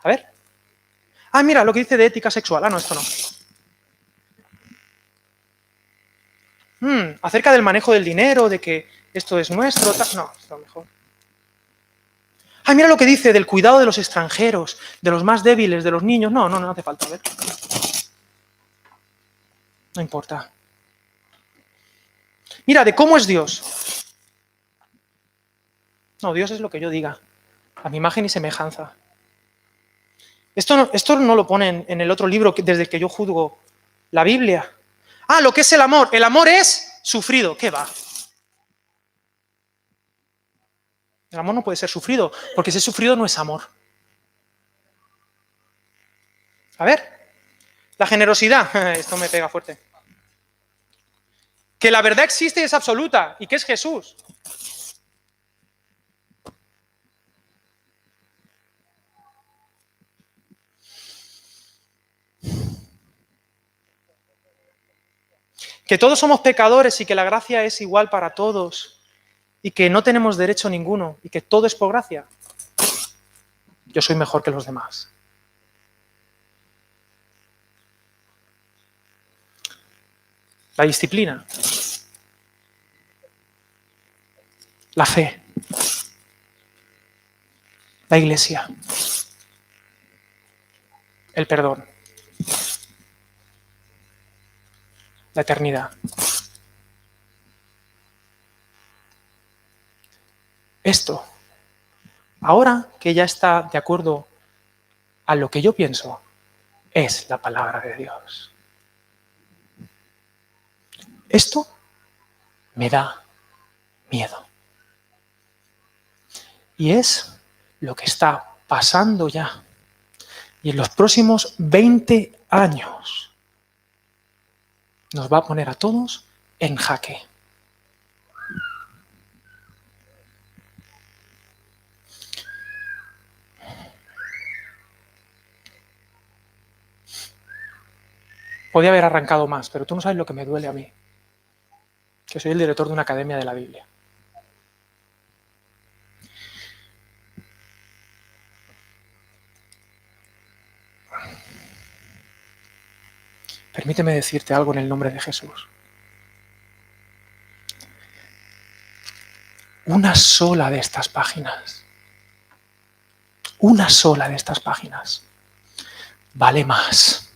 A ver. Mira lo que dice de ética sexual. No, esto no. Acerca del manejo del dinero, de que esto es nuestro. No, esto mejor. Mira lo que dice del cuidado de los extranjeros, de los más débiles, de los niños. No hace falta, a ver. No importa. Mira, de cómo es Dios. No, Dios es lo que yo diga, a mi imagen y semejanza. Esto no lo ponen en el otro libro desde el que yo juzgo la Biblia. Lo que es el amor. El amor es sufrido. ¿Qué va? El amor no puede ser sufrido, porque si es sufrido no es amor. A ver, la generosidad. Esto me pega fuerte. Que la verdad existe y es absoluta, y que es Jesús. Que todos somos pecadores y que la gracia es igual para todos y que no tenemos derecho ninguno y que todo es por gracia. Yo soy mejor que los demás. La disciplina. la fe, la iglesia, el perdón, la eternidad. Esto, ahora que ya está de acuerdo a lo que yo pienso, es la palabra de Dios. Esto me da miedo. Y es lo que está pasando ya. Y en los próximos 20 años nos va a poner a todos en jaque. Podía haber arrancado más, pero tú no sabes lo que me duele a mí, que soy el director de una academia de la Biblia. Permíteme decirte algo en el nombre de Jesús. Una sola de estas páginas vale más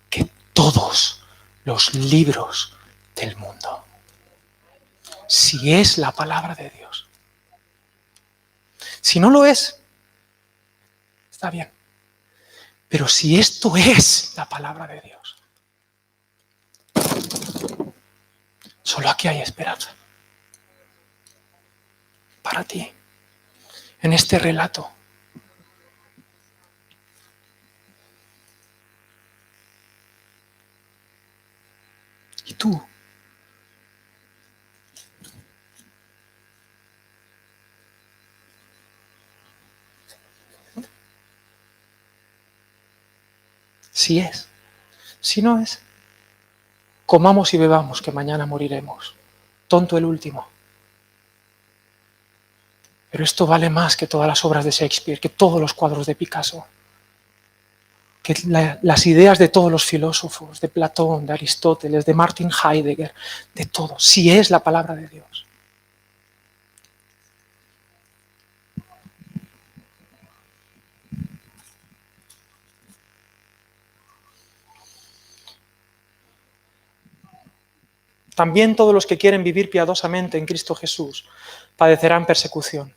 que todos los libros del mundo. Si es la palabra de Dios. Si no lo es, está bien. Pero si esto es la palabra de Dios, solo aquí hay esperanza. Para ti, en este relato. ¿Y tú? Si es, si no es, comamos y bebamos, que mañana moriremos. Tonto el último. Pero esto vale más que todas las obras de Shakespeare, que todos los cuadros de Picasso, que las ideas de todos los filósofos, de Platón, de Aristóteles, de Martin Heidegger, de todo, si es la palabra de Dios. También todos los que quieren vivir piadosamente en Cristo Jesús padecerán persecución.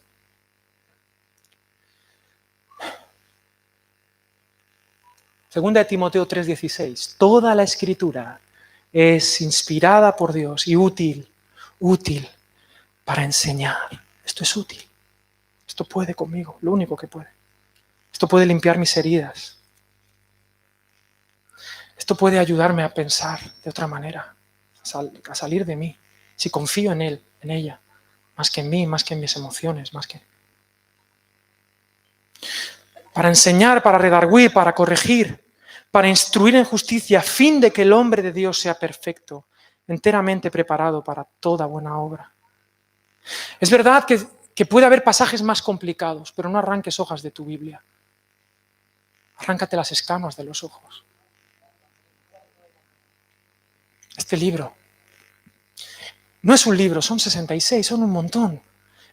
Segunda de Timoteo 3:16. Toda la Escritura es inspirada por Dios y útil para enseñar. Esto es útil. Esto puede conmigo, lo único que puede. Esto puede limpiar mis heridas. Esto puede ayudarme a pensar de otra manera, a salir de mí, si confío en él, en ella, más que en mí, más que en mis emociones, más que... Para enseñar, para redarguir, para corregir, para instruir en justicia, a fin de que el hombre de Dios sea perfecto, enteramente preparado para toda buena obra. Es verdad que puede haber pasajes más complicados, pero no arranques hojas de tu Biblia. Arráncate las escamas de los ojos. Este libro no es un libro, son 66, son un montón.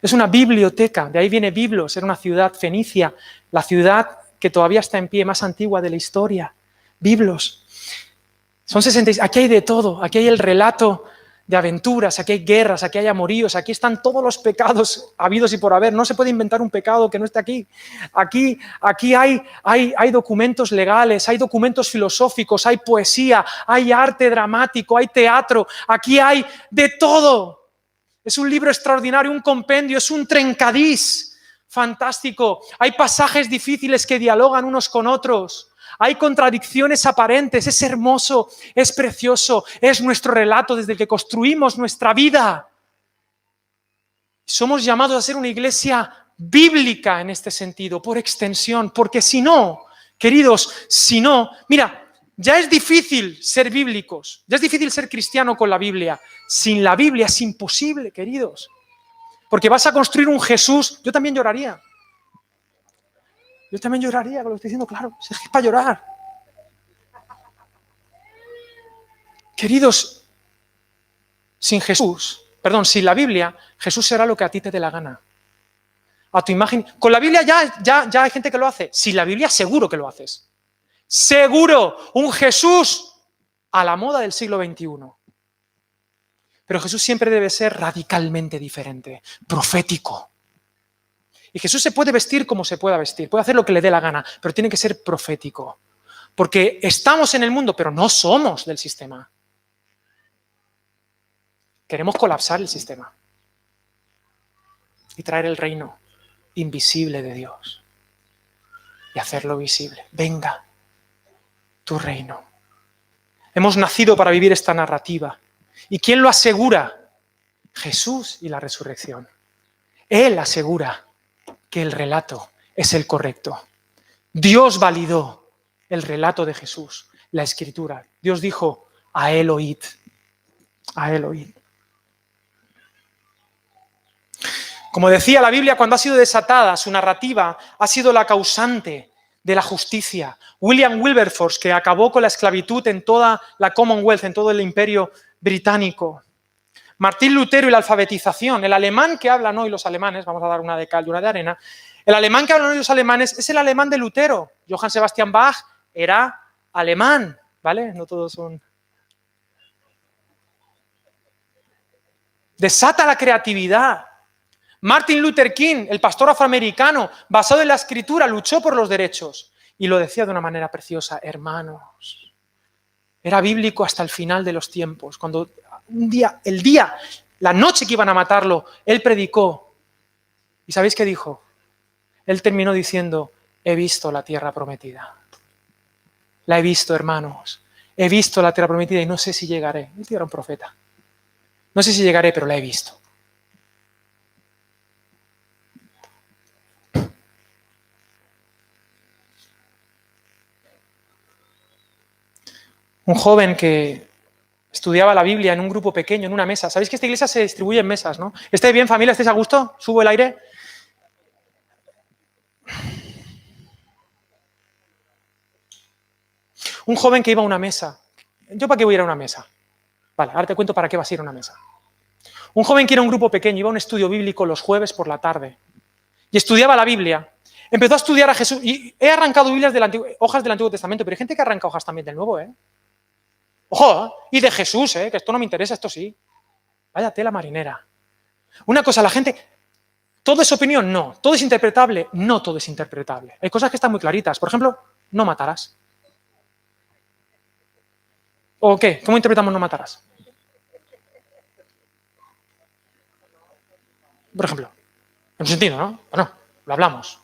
Es una biblioteca, de ahí viene Biblos, era una ciudad fenicia, la ciudad que todavía está en pie, más antigua de la historia. Biblos. Son 66, aquí hay de todo, aquí hay el relato de aventuras, aquí hay guerras, aquí hay amoríos, aquí están todos los pecados habidos y por haber. No se puede inventar un pecado que no esté aquí. Aquí hay documentos legales, hay documentos filosóficos, hay poesía, hay arte dramático, hay teatro, aquí hay de todo. Es un libro extraordinario, un compendio, es un trencadís fantástico. Hay pasajes difíciles que dialogan unos con otros. Hay contradicciones aparentes, es hermoso, es precioso, es nuestro relato desde el que construimos nuestra vida. Somos llamados a ser una iglesia bíblica en este sentido, por extensión, porque si no, queridos, si no, mira, ya es difícil ser bíblicos, ya es difícil ser cristiano con la Biblia. Sin la Biblia es imposible, queridos, porque vas a construir un Jesús. Yo también lloraría. Yo también lloraría, lo estoy diciendo claro, es para llorar. Queridos, sin Jesús Perdón, sin la Biblia, Jesús será lo que a ti te dé la gana. A tu imagen. Con la Biblia ya hay gente que lo hace. Sin la Biblia seguro que lo haces. Seguro. Un Jesús a la moda del siglo XXI. Pero Jesús siempre debe ser radicalmente diferente, profético. Y Jesús se puede vestir como se pueda vestir, puede hacer lo que le dé la gana, pero tiene que ser profético. Porque estamos en el mundo, pero no somos del sistema. Queremos colapsar el sistema y traer el reino invisible de Dios y hacerlo visible. Venga, tu reino. Hemos nacido para vivir esta narrativa. ¿Y quién lo asegura? Jesús y la resurrección. Él asegura que el relato es el correcto. Dios validó el relato de Jesús, la Escritura. Dios dijo, a él oíd, a él oíd. Como decía, la Biblia, cuando ha sido desatada, su narrativa ha sido la causante de la justicia. William Wilberforce, que acabó con la esclavitud en toda la Commonwealth, en todo el imperio británico. Martín Lutero y la alfabetización. El alemán que hablan hoy los alemanes, vamos a dar una de cal y una de arena, el alemán que hablan hoy los alemanes es el alemán de Lutero. Johann Sebastian Bach era alemán, ¿vale? No todos son... Desata la creatividad. Martin Luther King, el pastor afroamericano, basado en la Escritura, luchó por los derechos. Y lo decía de una manera preciosa, hermanos. Era bíblico hasta el final de los tiempos. Cuando la noche que iban a matarlo, él predicó. ¿Y sabéis qué dijo? Él terminó diciendo, he visto la tierra prometida. La he visto, hermanos. He visto la tierra prometida y no sé si llegaré. Él era un profeta. No sé si llegaré, pero la he visto. Un joven que estudiaba la Biblia en un grupo pequeño, en una mesa. ¿Sabéis que esta iglesia se distribuye en mesas, no? ¿Estáis bien, familia? ¿Estáis a gusto? ¿Subo el aire? Un joven que iba a una mesa. ¿Yo para qué voy a ir a una mesa? Vale, ahora te cuento para qué vas a ir a una mesa. Un joven que era un grupo pequeño, iba a un estudio bíblico los jueves por la tarde y estudiaba la Biblia. Empezó a estudiar a Jesús y he arrancado Biblias hojas del Antiguo Testamento, pero hay gente que arranca hojas también del Nuevo, ¿eh? Ojo, y de Jesús, que esto no me interesa, esto sí. Vaya tela marinera. Una cosa, la gente... ¿Todo es opinión? No. ¿Todo es interpretable? No todo es interpretable. Hay cosas que están muy claritas. Por ejemplo, no matarás. ¿O qué? ¿Cómo interpretamos no matarás? Por ejemplo, en un sentido, ¿no? Bueno, lo hablamos.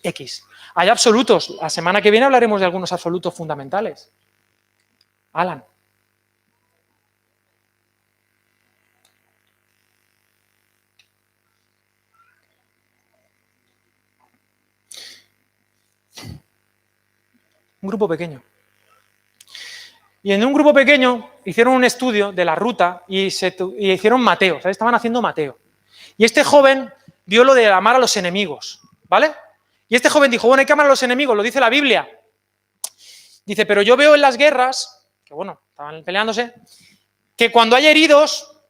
X. Hay absolutos. La semana que viene hablaremos de algunos absolutos fundamentales. Alan. Un grupo pequeño. Y en un grupo pequeño hicieron un estudio de la ruta y hicieron Mateo, ¿sabes? Estaban haciendo Mateo. Y este joven vio lo de amar a los enemigos, ¿vale? Y este joven dijo, bueno, hay que amar a los enemigos, lo dice la Biblia. Dice, pero yo veo en las guerras, que bueno, estaban peleándose, que cuando hay heridos,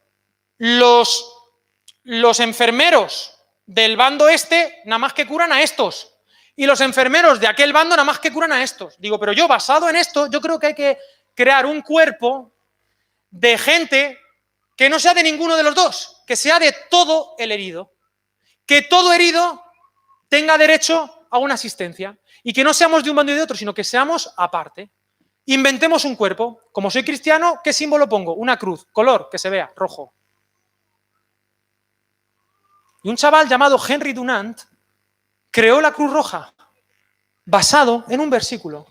los enfermeros del bando este nada más que curan a estos. Y los enfermeros de aquel bando nada más que curan a estos. Digo, pero yo, basado en esto, yo creo que hay que crear un cuerpo de gente que no sea de ninguno de los dos, que sea de todo el herido. Que todo herido tenga derecho a una asistencia. Y que no seamos de un bando y de otro, sino que seamos aparte. Inventemos un cuerpo. Como soy cristiano, ¿qué símbolo pongo? Una cruz. Color, que se vea, rojo. Y un chaval llamado Henry Dunant creó la Cruz Roja basado en un versículo,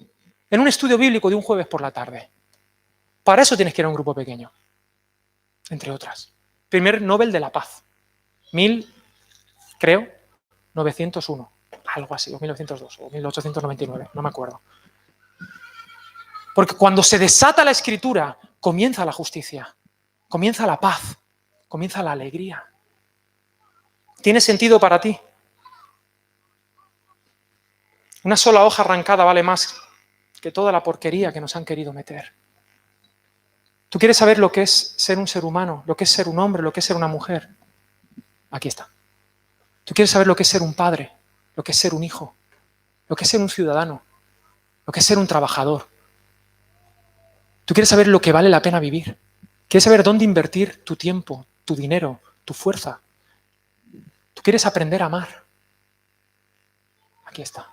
en un estudio bíblico de un jueves por la tarde. Para eso tienes que ir a un grupo pequeño, entre otras. Primer Nobel de la Paz, 901, algo así, o 1902, o 1899, no me acuerdo. Porque cuando se desata la Escritura, comienza la justicia, comienza la paz, comienza la alegría. ¿Tiene sentido para ti? Una sola hoja arrancada vale más que toda la porquería que nos han querido meter. ¿Tú quieres saber lo que es ser un ser humano, lo que es ser un hombre, lo que es ser una mujer? Aquí está. ¿Tú quieres saber lo que es ser un padre, lo que es ser un hijo, lo que es ser un ciudadano, lo que es ser un trabajador? ¿Tú quieres saber lo que vale la pena vivir? ¿Quieres saber dónde invertir tu tiempo, tu dinero, tu fuerza? ¿Tú quieres aprender a amar? Aquí está.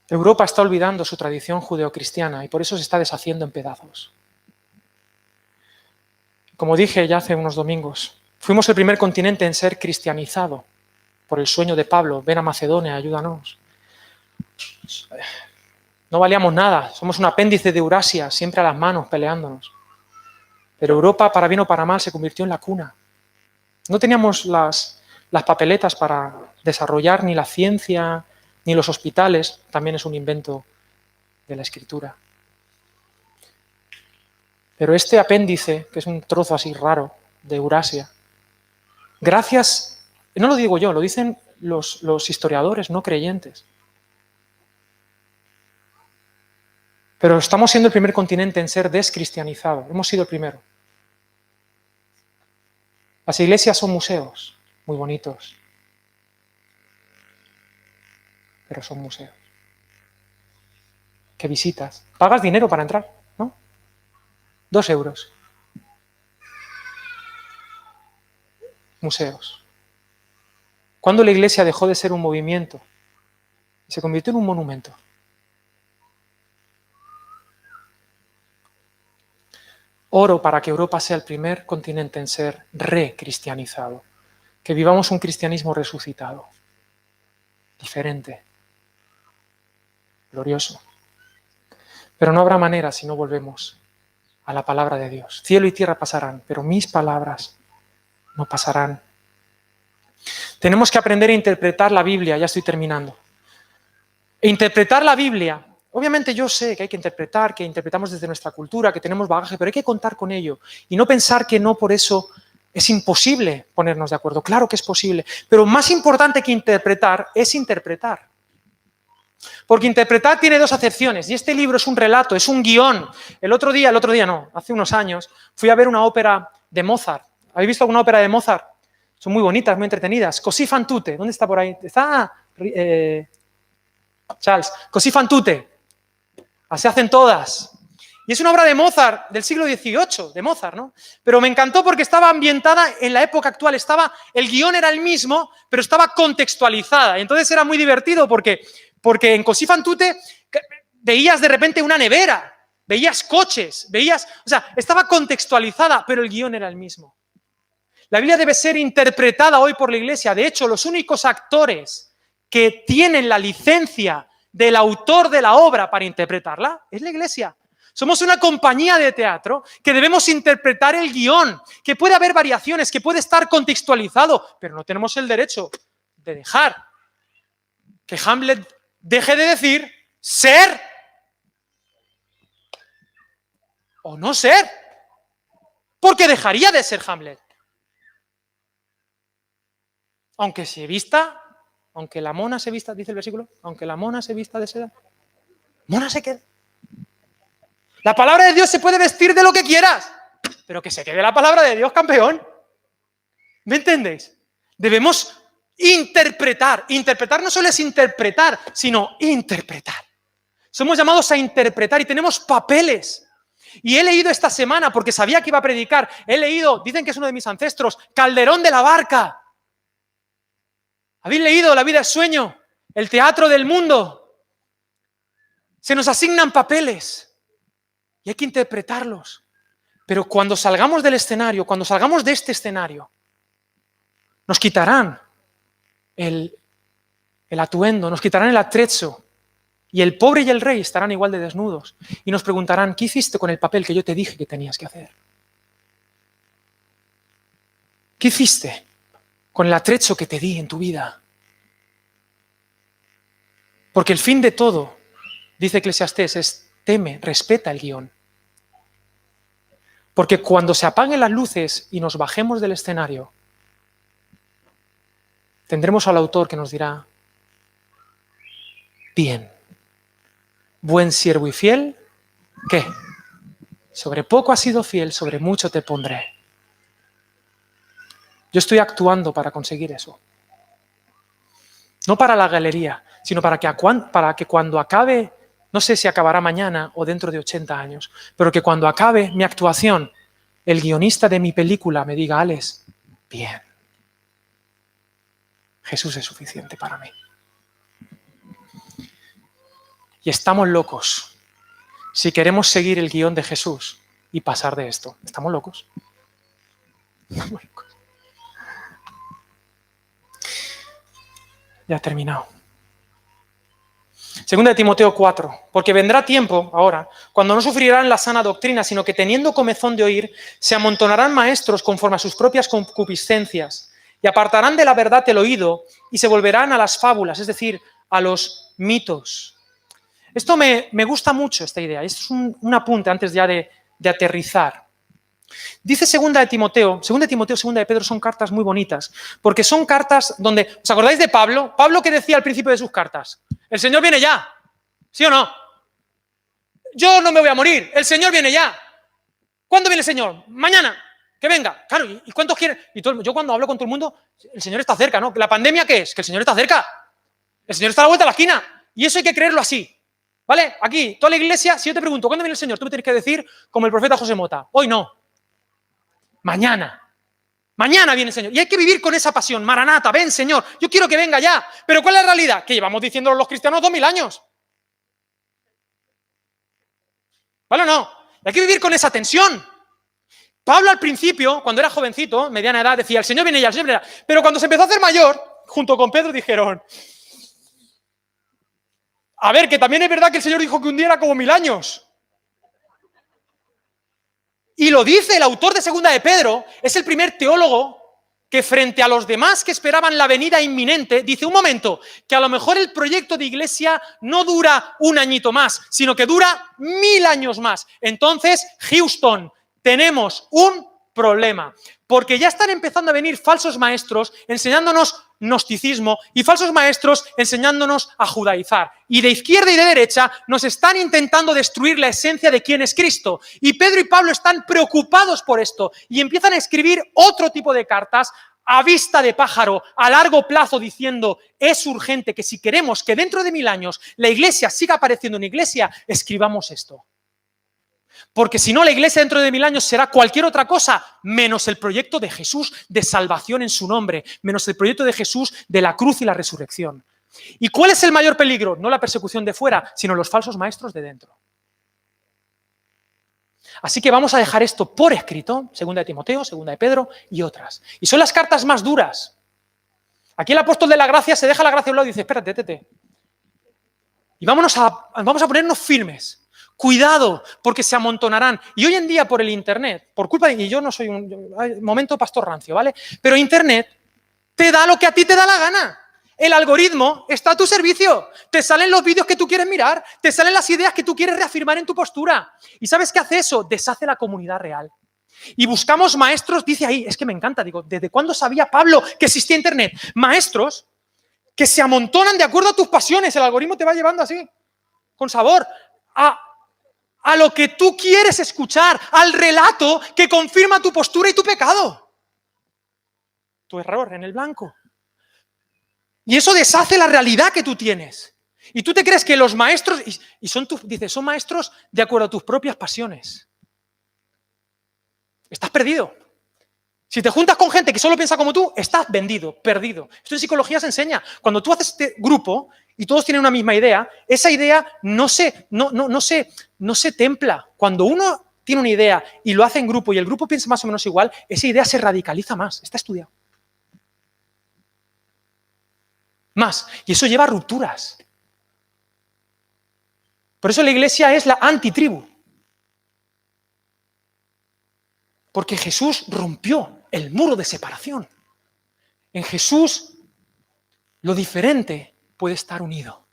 Europa está olvidando su tradición judeocristiana y por eso se está deshaciendo en pedazos. Como dije ya hace unos domingos, fuimos el primer continente en ser cristianizado por el sueño de Pablo: ven a Macedonia, ayúdanos. No valíamos nada, somos un apéndice de Eurasia, siempre a las manos peleándonos. Pero Europa, para bien o para mal, se convirtió en la cuna. No teníamos las papeletas para desarrollar ni la ciencia, ni los hospitales, también es un invento de la Escritura. Pero este apéndice, que es un trozo así raro de Eurasia, gracias, no lo digo yo, lo dicen los historiadores no creyentes, pero estamos siendo el primer continente en ser descristianizado, hemos sido el primero. Las iglesias son museos, muy bonitos, pero son museos. ¿Qué visitas? Pagas dinero para entrar, ¿no? 2 euros. Museos. ¿Cuándo la iglesia dejó de ser un movimiento y se convirtió en un monumento? Oro para que Europa sea el primer continente en ser recristianizado, que vivamos un cristianismo resucitado, diferente, glorioso. Pero no habrá manera si no volvemos a la palabra de Dios. Cielo y tierra pasarán, pero mis palabras no pasarán. Tenemos que aprender a interpretar la Biblia, ya estoy terminando. E interpretar la Biblia, obviamente yo sé que hay que interpretar, que interpretamos desde nuestra cultura, que tenemos bagaje, pero hay que contar con ello y no pensar que no por eso es imposible ponernos de acuerdo. Claro que es posible, pero más importante que interpretar es interpretar. Porque interpretar tiene 2 acepciones y este libro es un relato, es un guión. El otro día no, hace unos años, fui a ver una ópera de Mozart. ¿Habéis visto alguna ópera de Mozart? Son muy bonitas, muy entretenidas. Così fan tutte. ¿Dónde está por ahí? Está Charles. Così fan tutte. Así hacen todas. Y es una obra de Mozart, del siglo XVIII, de Mozart, ¿no? Pero me encantó porque estaba ambientada en la época actual. El guión era el mismo, pero estaba contextualizada. Entonces era muy divertido porque en Così fan tutte veías de repente una nevera, veías coches, o sea, estaba contextualizada, pero el guión era el mismo. La Biblia debe ser interpretada hoy por la Iglesia. De hecho, los únicos actores que tienen la licencia del autor de la obra para interpretarla es la Iglesia. Somos una compañía de teatro que debemos interpretar el guión, que puede haber variaciones, que puede estar contextualizado, pero no tenemos el derecho de dejar que Hamlet deje de decir ser o no ser, porque dejaría de ser Hamlet. Aunque la mona se vista, dice el versículo, aunque la mona se vista de seda, mona se queda. La palabra de Dios se puede vestir de lo que quieras, pero que se quede la palabra de Dios, campeón. ¿Me entendéis? Debemos interpretar. Interpretar no solo es interpretar, sino interpretar. Somos llamados a interpretar y tenemos papeles. Y he leído esta semana, porque sabía que iba a predicar, dicen que es uno de mis ancestros, Calderón de la Barca. ¿Habéis leído La vida es sueño? El teatro del mundo. Se nos asignan papeles y hay que interpretarlos. Pero cuando salgamos del escenario, cuando salgamos de este escenario, nos quitarán el atuendo, nos quitarán el attrezzo y el pobre y el rey estarán igual de desnudos y nos preguntarán: ¿qué hiciste con el papel que yo te dije que tenías que hacer? ¿Qué hiciste con el attrezzo que te di en tu vida? Porque el fin de todo, dice Eclesiastés, es teme, respeta el guión. Porque cuando se apaguen las luces y nos bajemos del escenario, tendremos al autor que nos dirá, bien, buen siervo y fiel, ¿qué? Sobre poco has sido fiel, sobre mucho te pondré. Yo estoy actuando para conseguir eso. No para la galería, sino para que cuando acabe, no sé si acabará mañana o dentro de 80 años, pero que cuando acabe mi actuación, el guionista de mi película me diga, Alex, bien, Jesús es suficiente para mí. Y estamos locos si queremos seguir el guión de Jesús y pasar de esto. ¿Estamos locos? Estamos locos. Ya he terminado. Segunda de Timoteo 4, porque vendrá tiempo, ahora, cuando no sufrirán la sana doctrina, sino que teniendo comezón de oír, se amontonarán maestros conforme a sus propias concupiscencias, y apartarán de la verdad el oído, y se volverán a las fábulas, es decir, a los mitos. Esto me gusta mucho, esta idea. Esto es un apunte antes ya de aterrizar. Dice segunda de Timoteo, segunda de Pedro son cartas muy bonitas, porque son cartas donde, ¿os acordáis de Pablo? Pablo, ¿qué decía al principio de sus cartas? El Señor viene ya, ¿sí o no? Yo no me voy a morir, el Señor viene ya. ¿Cuándo viene el Señor? Mañana, que venga. Claro, ¿y cuántos quieren? Yo cuando hablo con todo el mundo, el Señor está cerca, ¿no? ¿La pandemia qué es? Que el Señor está cerca. El Señor está a la vuelta de la esquina. Y eso hay que creerlo así. ¿Vale? Aquí, toda la iglesia, si yo te pregunto, ¿cuándo viene el Señor? Tú me tienes que decir, como el profeta José Mota, hoy no. Mañana. Mañana viene el Señor. Y hay que vivir con esa pasión. Maranata, ven, Señor. Yo quiero que venga ya. Pero ¿cuál es la realidad? Que llevamos diciéndolo los cristianos 2000 años. ¿Vale o no? Hay que vivir con esa tensión. Pablo al principio, cuando era jovencito, mediana edad, decía, el Señor viene ya, el Señor viene ya. Pero cuando se empezó a hacer mayor, junto con Pedro, dijeron, a ver, que también es verdad que el Señor dijo que un día era como 1000 años. Y lo dice el autor de Segunda de Pedro, es el primer teólogo que frente a los demás que esperaban la venida inminente, dice, un momento, que a lo mejor el proyecto de iglesia no dura un añito más, sino que dura 1000 años más. Entonces, Houston, tenemos un problema, porque ya están empezando a venir falsos maestros enseñándonos gnosticismo y falsos maestros enseñándonos a judaizar. Y de izquierda y de derecha nos están intentando destruir la esencia de quién es Cristo. Y Pedro y Pablo están preocupados por esto y empiezan a escribir otro tipo de cartas a vista de pájaro, a largo plazo, diciendo, es urgente que si queremos que dentro de 1000 años la iglesia siga apareciendo en iglesia, escribamos esto. Porque si no, la iglesia dentro de 1000 años será cualquier otra cosa, menos el proyecto de Jesús de salvación en su nombre, menos el proyecto de Jesús de la cruz y la resurrección. ¿Y cuál es el mayor peligro? No la persecución de fuera, sino los falsos maestros de dentro. Así que vamos a dejar esto por escrito, segunda de Timoteo, segunda de Pedro y otras. Y son las cartas más duras. Aquí el apóstol de la gracia se deja la gracia a un lado y dice, espérate, tete. Y vamos a ponernos firmes. Cuidado, porque se amontonarán. Y hoy en día por el Internet, por culpa de... Y yo no soy momento pastor rancio, ¿vale? Pero Internet te da lo que a ti te da la gana. El algoritmo está a tu servicio. Te salen los vídeos que tú quieres mirar, te salen las ideas que tú quieres reafirmar en tu postura. ¿Y sabes qué hace eso? Deshace la comunidad real. Y buscamos maestros, dice ahí, es que me encanta, digo, ¿desde cuándo sabía Pablo que existía Internet? Maestros que se amontonan de acuerdo a tus pasiones. El algoritmo te va llevando así, con sabor, a lo que tú quieres escuchar, al relato que confirma tu postura y tu pecado. Tu error en el blanco. Y eso deshace la realidad que tú tienes. Y tú te crees que los maestros, son maestros de acuerdo a tus propias pasiones. Estás perdido. Si te juntas con gente que solo piensa como tú, estás vendido, perdido. Esto en psicología se enseña. Cuando tú haces este grupo y todos tienen una misma idea, esa idea no se templa. Cuando uno tiene una idea y lo hace en grupo y el grupo piensa más o menos igual, esa idea se radicaliza más. Está estudiado. Más. Y eso lleva a rupturas. Por eso la iglesia es la antitribu. Porque Jesús rompió el muro de separación. En Jesús, lo diferente puede estar unido.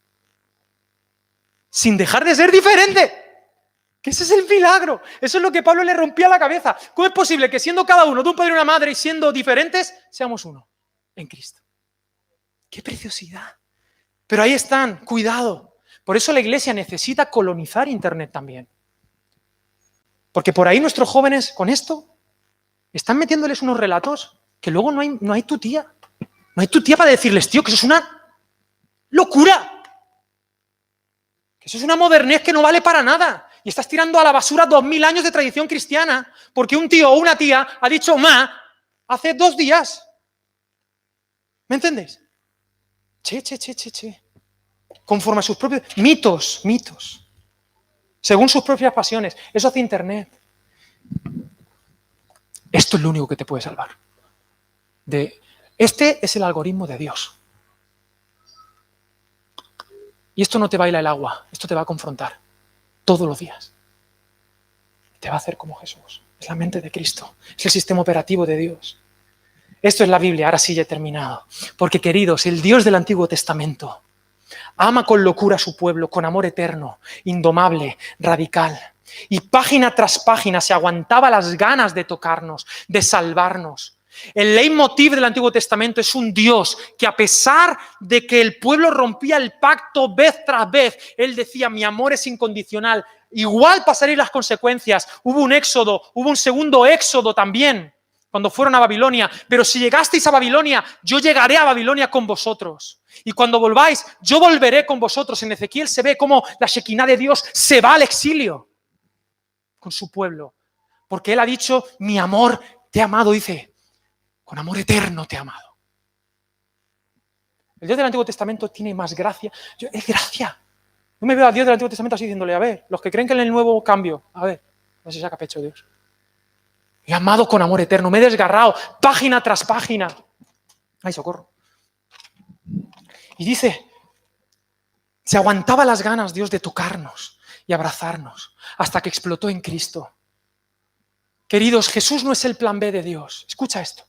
Sin dejar de ser diferente. Que ese es el milagro. Eso es lo que Pablo le rompía la cabeza. ¿Cómo es posible que siendo cada uno de un padre y una madre y siendo diferentes, seamos uno en Cristo? ¡Qué preciosidad! Pero ahí están, cuidado. Por eso la Iglesia necesita colonizar Internet también. Porque por ahí nuestros jóvenes, con esto, están metiéndoles unos relatos que luego no hay tu tía. No hay tu tía para decirles, tío, que eso es una locura. Que eso es una modernez que no vale para nada. Y estás tirando a la basura 2000 años de tradición cristiana porque un tío o una tía ha dicho ma hace 2 días. ¿Me entendéis? Che. Conforme a sus propios mitos. Según sus propias pasiones. Eso hace Internet. Esto es lo único que te puede salvar. Este es el algoritmo de Dios. Y esto no te baila el agua, esto te va a confrontar todos los días. Te va a hacer como Jesús. Es la mente de Cristo, es el sistema operativo de Dios. Esto es la Biblia, ahora sí ya he terminado. Porque, queridos, el Dios del Antiguo Testamento ama con locura a su pueblo, con amor eterno, indomable, radical. Y página tras página se aguantaba las ganas de tocarnos, de salvarnos. El leitmotiv del Antiguo Testamento es un Dios que, a pesar de que el pueblo rompía el pacto vez tras vez, Él decía, mi amor es incondicional. Igual pasarían las consecuencias. Hubo un éxodo, hubo un segundo éxodo también, cuando fueron a Babilonia. Pero si llegasteis a Babilonia, yo llegaré a Babilonia con vosotros. Y cuando volváis, yo volveré con vosotros. En Ezequiel se ve cómo la Shekinah de Dios se va al exilio con su pueblo. Porque Él ha dicho, mi amor te he amado, dice, con amor eterno te he amado. El Dios del Antiguo Testamento tiene más gracia. Es gracia. Yo me veo al Dios del Antiguo Testamento así diciéndole, a ver, los que creen que en el nuevo cambio, a ver, no se saca pecho Dios. Me he amado con amor eterno, me he desgarrado, página tras página. Ay, socorro. Y dice, se aguantaba las ganas Dios de tocarnos y abrazarnos hasta que explotó en Cristo. Queridos, Jesús no es el plan B de Dios. Escucha esto.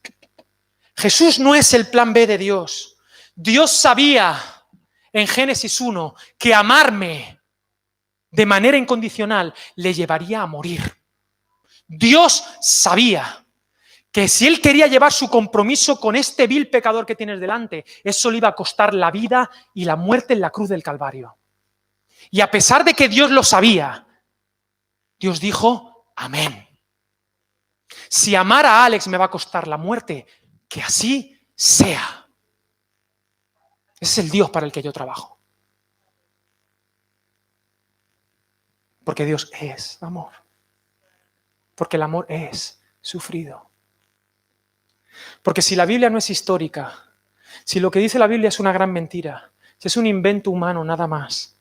Jesús no es el plan B de Dios. Dios sabía en Génesis 1 que amarme de manera incondicional le llevaría a morir. Dios sabía que si Él quería llevar su compromiso con este vil pecador que tienes delante, eso le iba a costar la vida y la muerte en la cruz del Calvario. Y a pesar de que Dios lo sabía, Dios dijo, amén. Si amar a Alex me va a costar la muerte, que así sea. Ese es el Dios para el que yo trabajo. Porque Dios es amor. Porque el amor es sufrido. Porque si la Biblia no es histórica, si lo que dice la Biblia es una gran mentira, si es un invento humano nada más,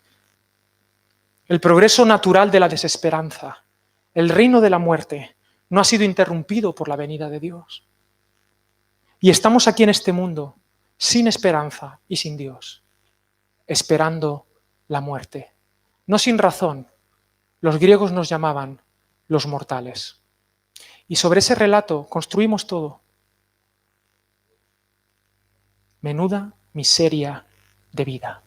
el progreso natural de la desesperanza, el reino de la muerte, no ha sido interrumpido por la venida de Dios. Y estamos aquí en este mundo sin esperanza y sin Dios, esperando la muerte. No sin razón, los griegos nos llamaban los mortales. Y sobre ese relato construimos todo. Menuda miseria de vida.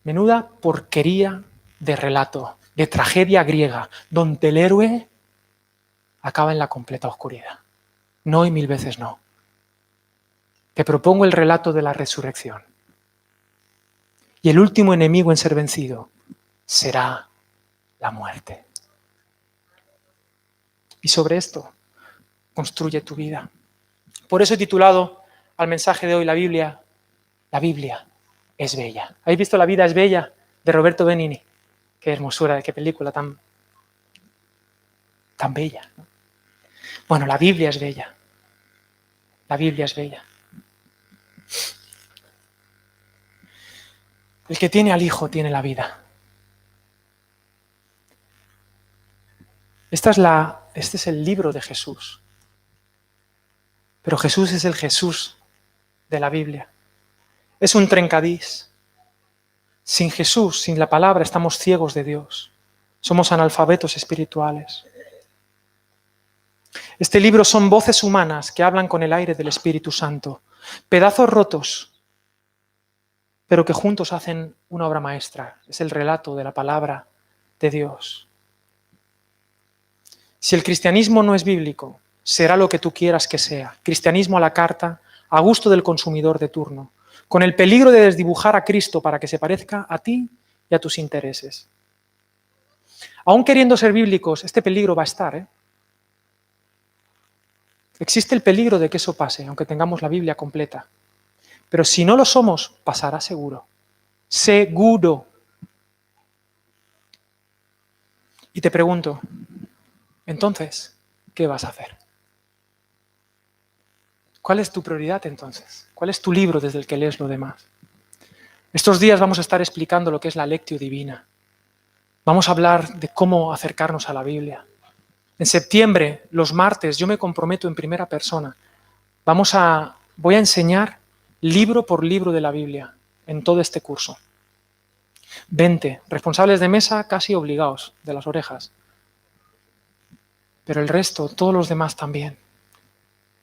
Menuda porquería de relato, de tragedia griega, donde el héroe acaba en la completa oscuridad. No y 1000 veces no. Te propongo el relato de la resurrección. Y el último enemigo en ser vencido será la muerte. Y sobre esto construye tu vida. Por eso he titulado al mensaje de hoy la Biblia es bella. ¿Habéis visto La vida es bella? De Roberto Benigni. Qué hermosura, qué película tan bella, ¿no? Bueno, la Biblia es bella. La Biblia es bella. El que tiene al Hijo tiene la vida. Este es el libro de Jesús. Pero Jesús es el Jesús de la Biblia. Es un trencadís. Sin Jesús, sin la palabra, estamos ciegos de Dios. Somos analfabetos espirituales. Este libro son voces humanas que hablan con el aire del Espíritu Santo. Pedazos rotos, pero que juntos hacen una obra maestra. Es el relato de la palabra de Dios. Si el cristianismo no es bíblico, será lo que tú quieras que sea. Cristianismo a la carta, a gusto del consumidor de turno, con el peligro de desdibujar a Cristo para que se parezca a ti y a tus intereses. Aún queriendo ser bíblicos, este peligro va a estar, ¿eh? Existe el peligro de que eso pase, aunque tengamos la Biblia completa. Pero si no lo somos, pasará seguro. Seguro. Y te pregunto, entonces, ¿qué vas a hacer? ¿Cuál es tu prioridad entonces? ¿Cuál es tu libro desde el que lees lo demás? Estos días vamos a estar explicando lo que es la Lectio Divina. Vamos a hablar de cómo acercarnos a la Biblia. En septiembre, los martes, yo me comprometo en primera persona. Voy a enseñar libro por libro de la Biblia en todo este curso. 20 responsables de mesa casi obligados de las orejas. Pero el resto, todos los demás también.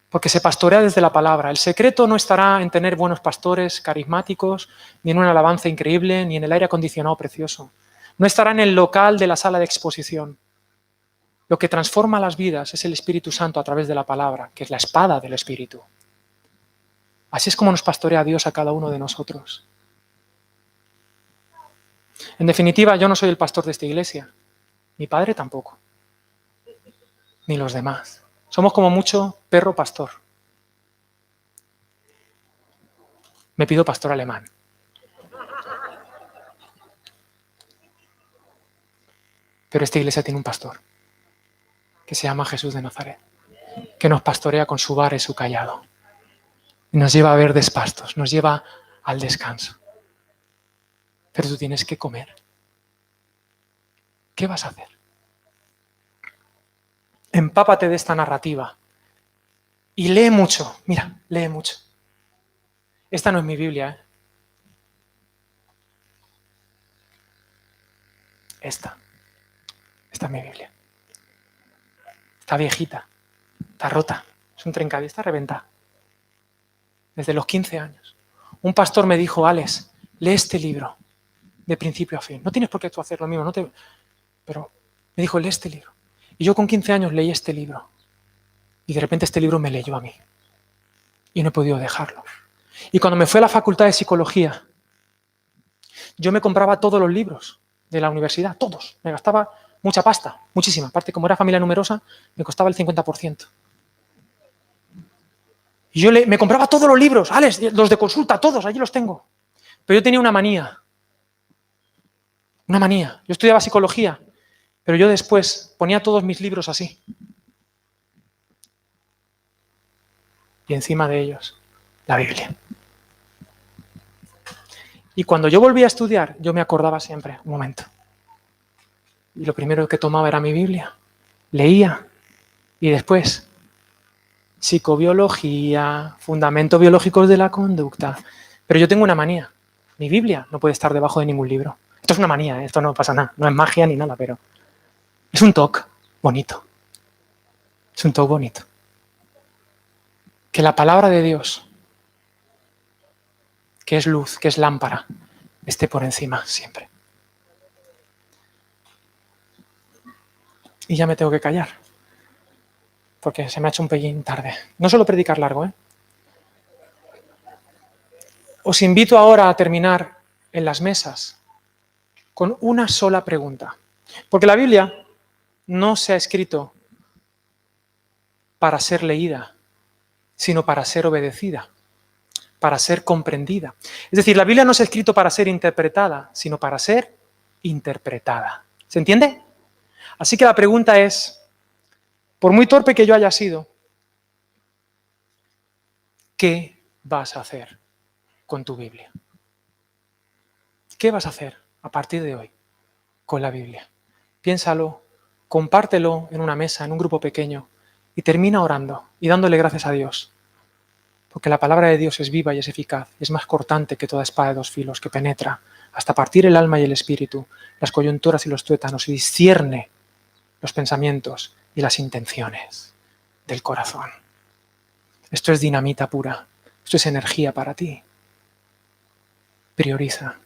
Porque se pastorea desde la palabra. El secreto no estará en tener buenos pastores carismáticos, ni en una alabanza increíble, ni en el aire acondicionado precioso. No estará en el local de la sala de exposición. Lo que transforma las vidas es el Espíritu Santo a través de la palabra, que es la espada del Espíritu. Así es como nos pastorea Dios a cada uno de nosotros. En definitiva, yo no soy el pastor de esta iglesia. Mi padre tampoco. Ni los demás. Somos como mucho perro pastor. Me pido pastor alemán. Pero esta iglesia tiene un pastor que se llama Jesús de Nazaret, que nos pastorea con su vara y su callado. Y nos lleva a verdes pastos, nos lleva al descanso. Pero tú tienes que comer. ¿Qué vas a hacer? Empápate de esta narrativa y lee mucho. Mira, lee mucho. Esta no es mi Biblia, ¿eh? Esta es mi Biblia. Está viejita, está rota, es un trencadís, está reventada. Desde los 15 años. Un pastor me dijo, Alex, lee este libro de principio a fin. No tienes por qué tú hacer lo mismo, pero me dijo, lee este libro. Y yo con 15 años leí este libro. Y de repente este libro me leyó a mí. Y no he podido dejarlo. Y cuando me fui a la facultad de psicología, yo me compraba todos los libros de la universidad, todos. Me gastaba mucha pasta, muchísima. Aparte, como era familia numerosa, me costaba el 50%. Y yo me compraba todos los libros, Alex, los de consulta, todos, allí los tengo. Pero yo tenía una manía. Una manía. Yo estudiaba psicología, pero yo después ponía todos mis libros así. Y encima de ellos, la Biblia. Y cuando yo volvía a estudiar, yo me acordaba siempre, un momento. Y lo primero que tomaba era mi Biblia. Leía. Y después, psicobiología, fundamentos biológicos de la conducta. Pero yo tengo una manía. Mi Biblia no puede estar debajo de ningún libro. Esto es una manía, ¿eh? Esto no pasa nada. No es magia ni nada, pero es un toque bonito. Es un toque bonito. Que la palabra de Dios, que es luz, que es lámpara, esté por encima siempre. Y ya me tengo que callar, porque se me ha hecho un pelín tarde. No suelo predicar largo, ¿eh? Os invito ahora a terminar en las mesas con una sola pregunta. Porque la Biblia no se ha escrito para ser leída, sino para ser obedecida, para ser comprendida. Es decir, la Biblia no se ha escrito para ser interpretada, sino para ser interpretada. ¿Se entiende? Así que la pregunta es, por muy torpe que yo haya sido, ¿qué vas a hacer con tu Biblia? ¿Qué vas a hacer a partir de hoy con la Biblia? Piénsalo, compártelo en una mesa, en un grupo pequeño, y termina orando y dándole gracias a Dios. Porque la palabra de Dios es viva y es eficaz, es más cortante que toda espada de dos filos, que penetra hasta partir el alma y el espíritu, las coyunturas y los tuétanos, y discierne los pensamientos y las intenciones del corazón. Esto es dinamita pura, esto es energía para ti. Prioriza.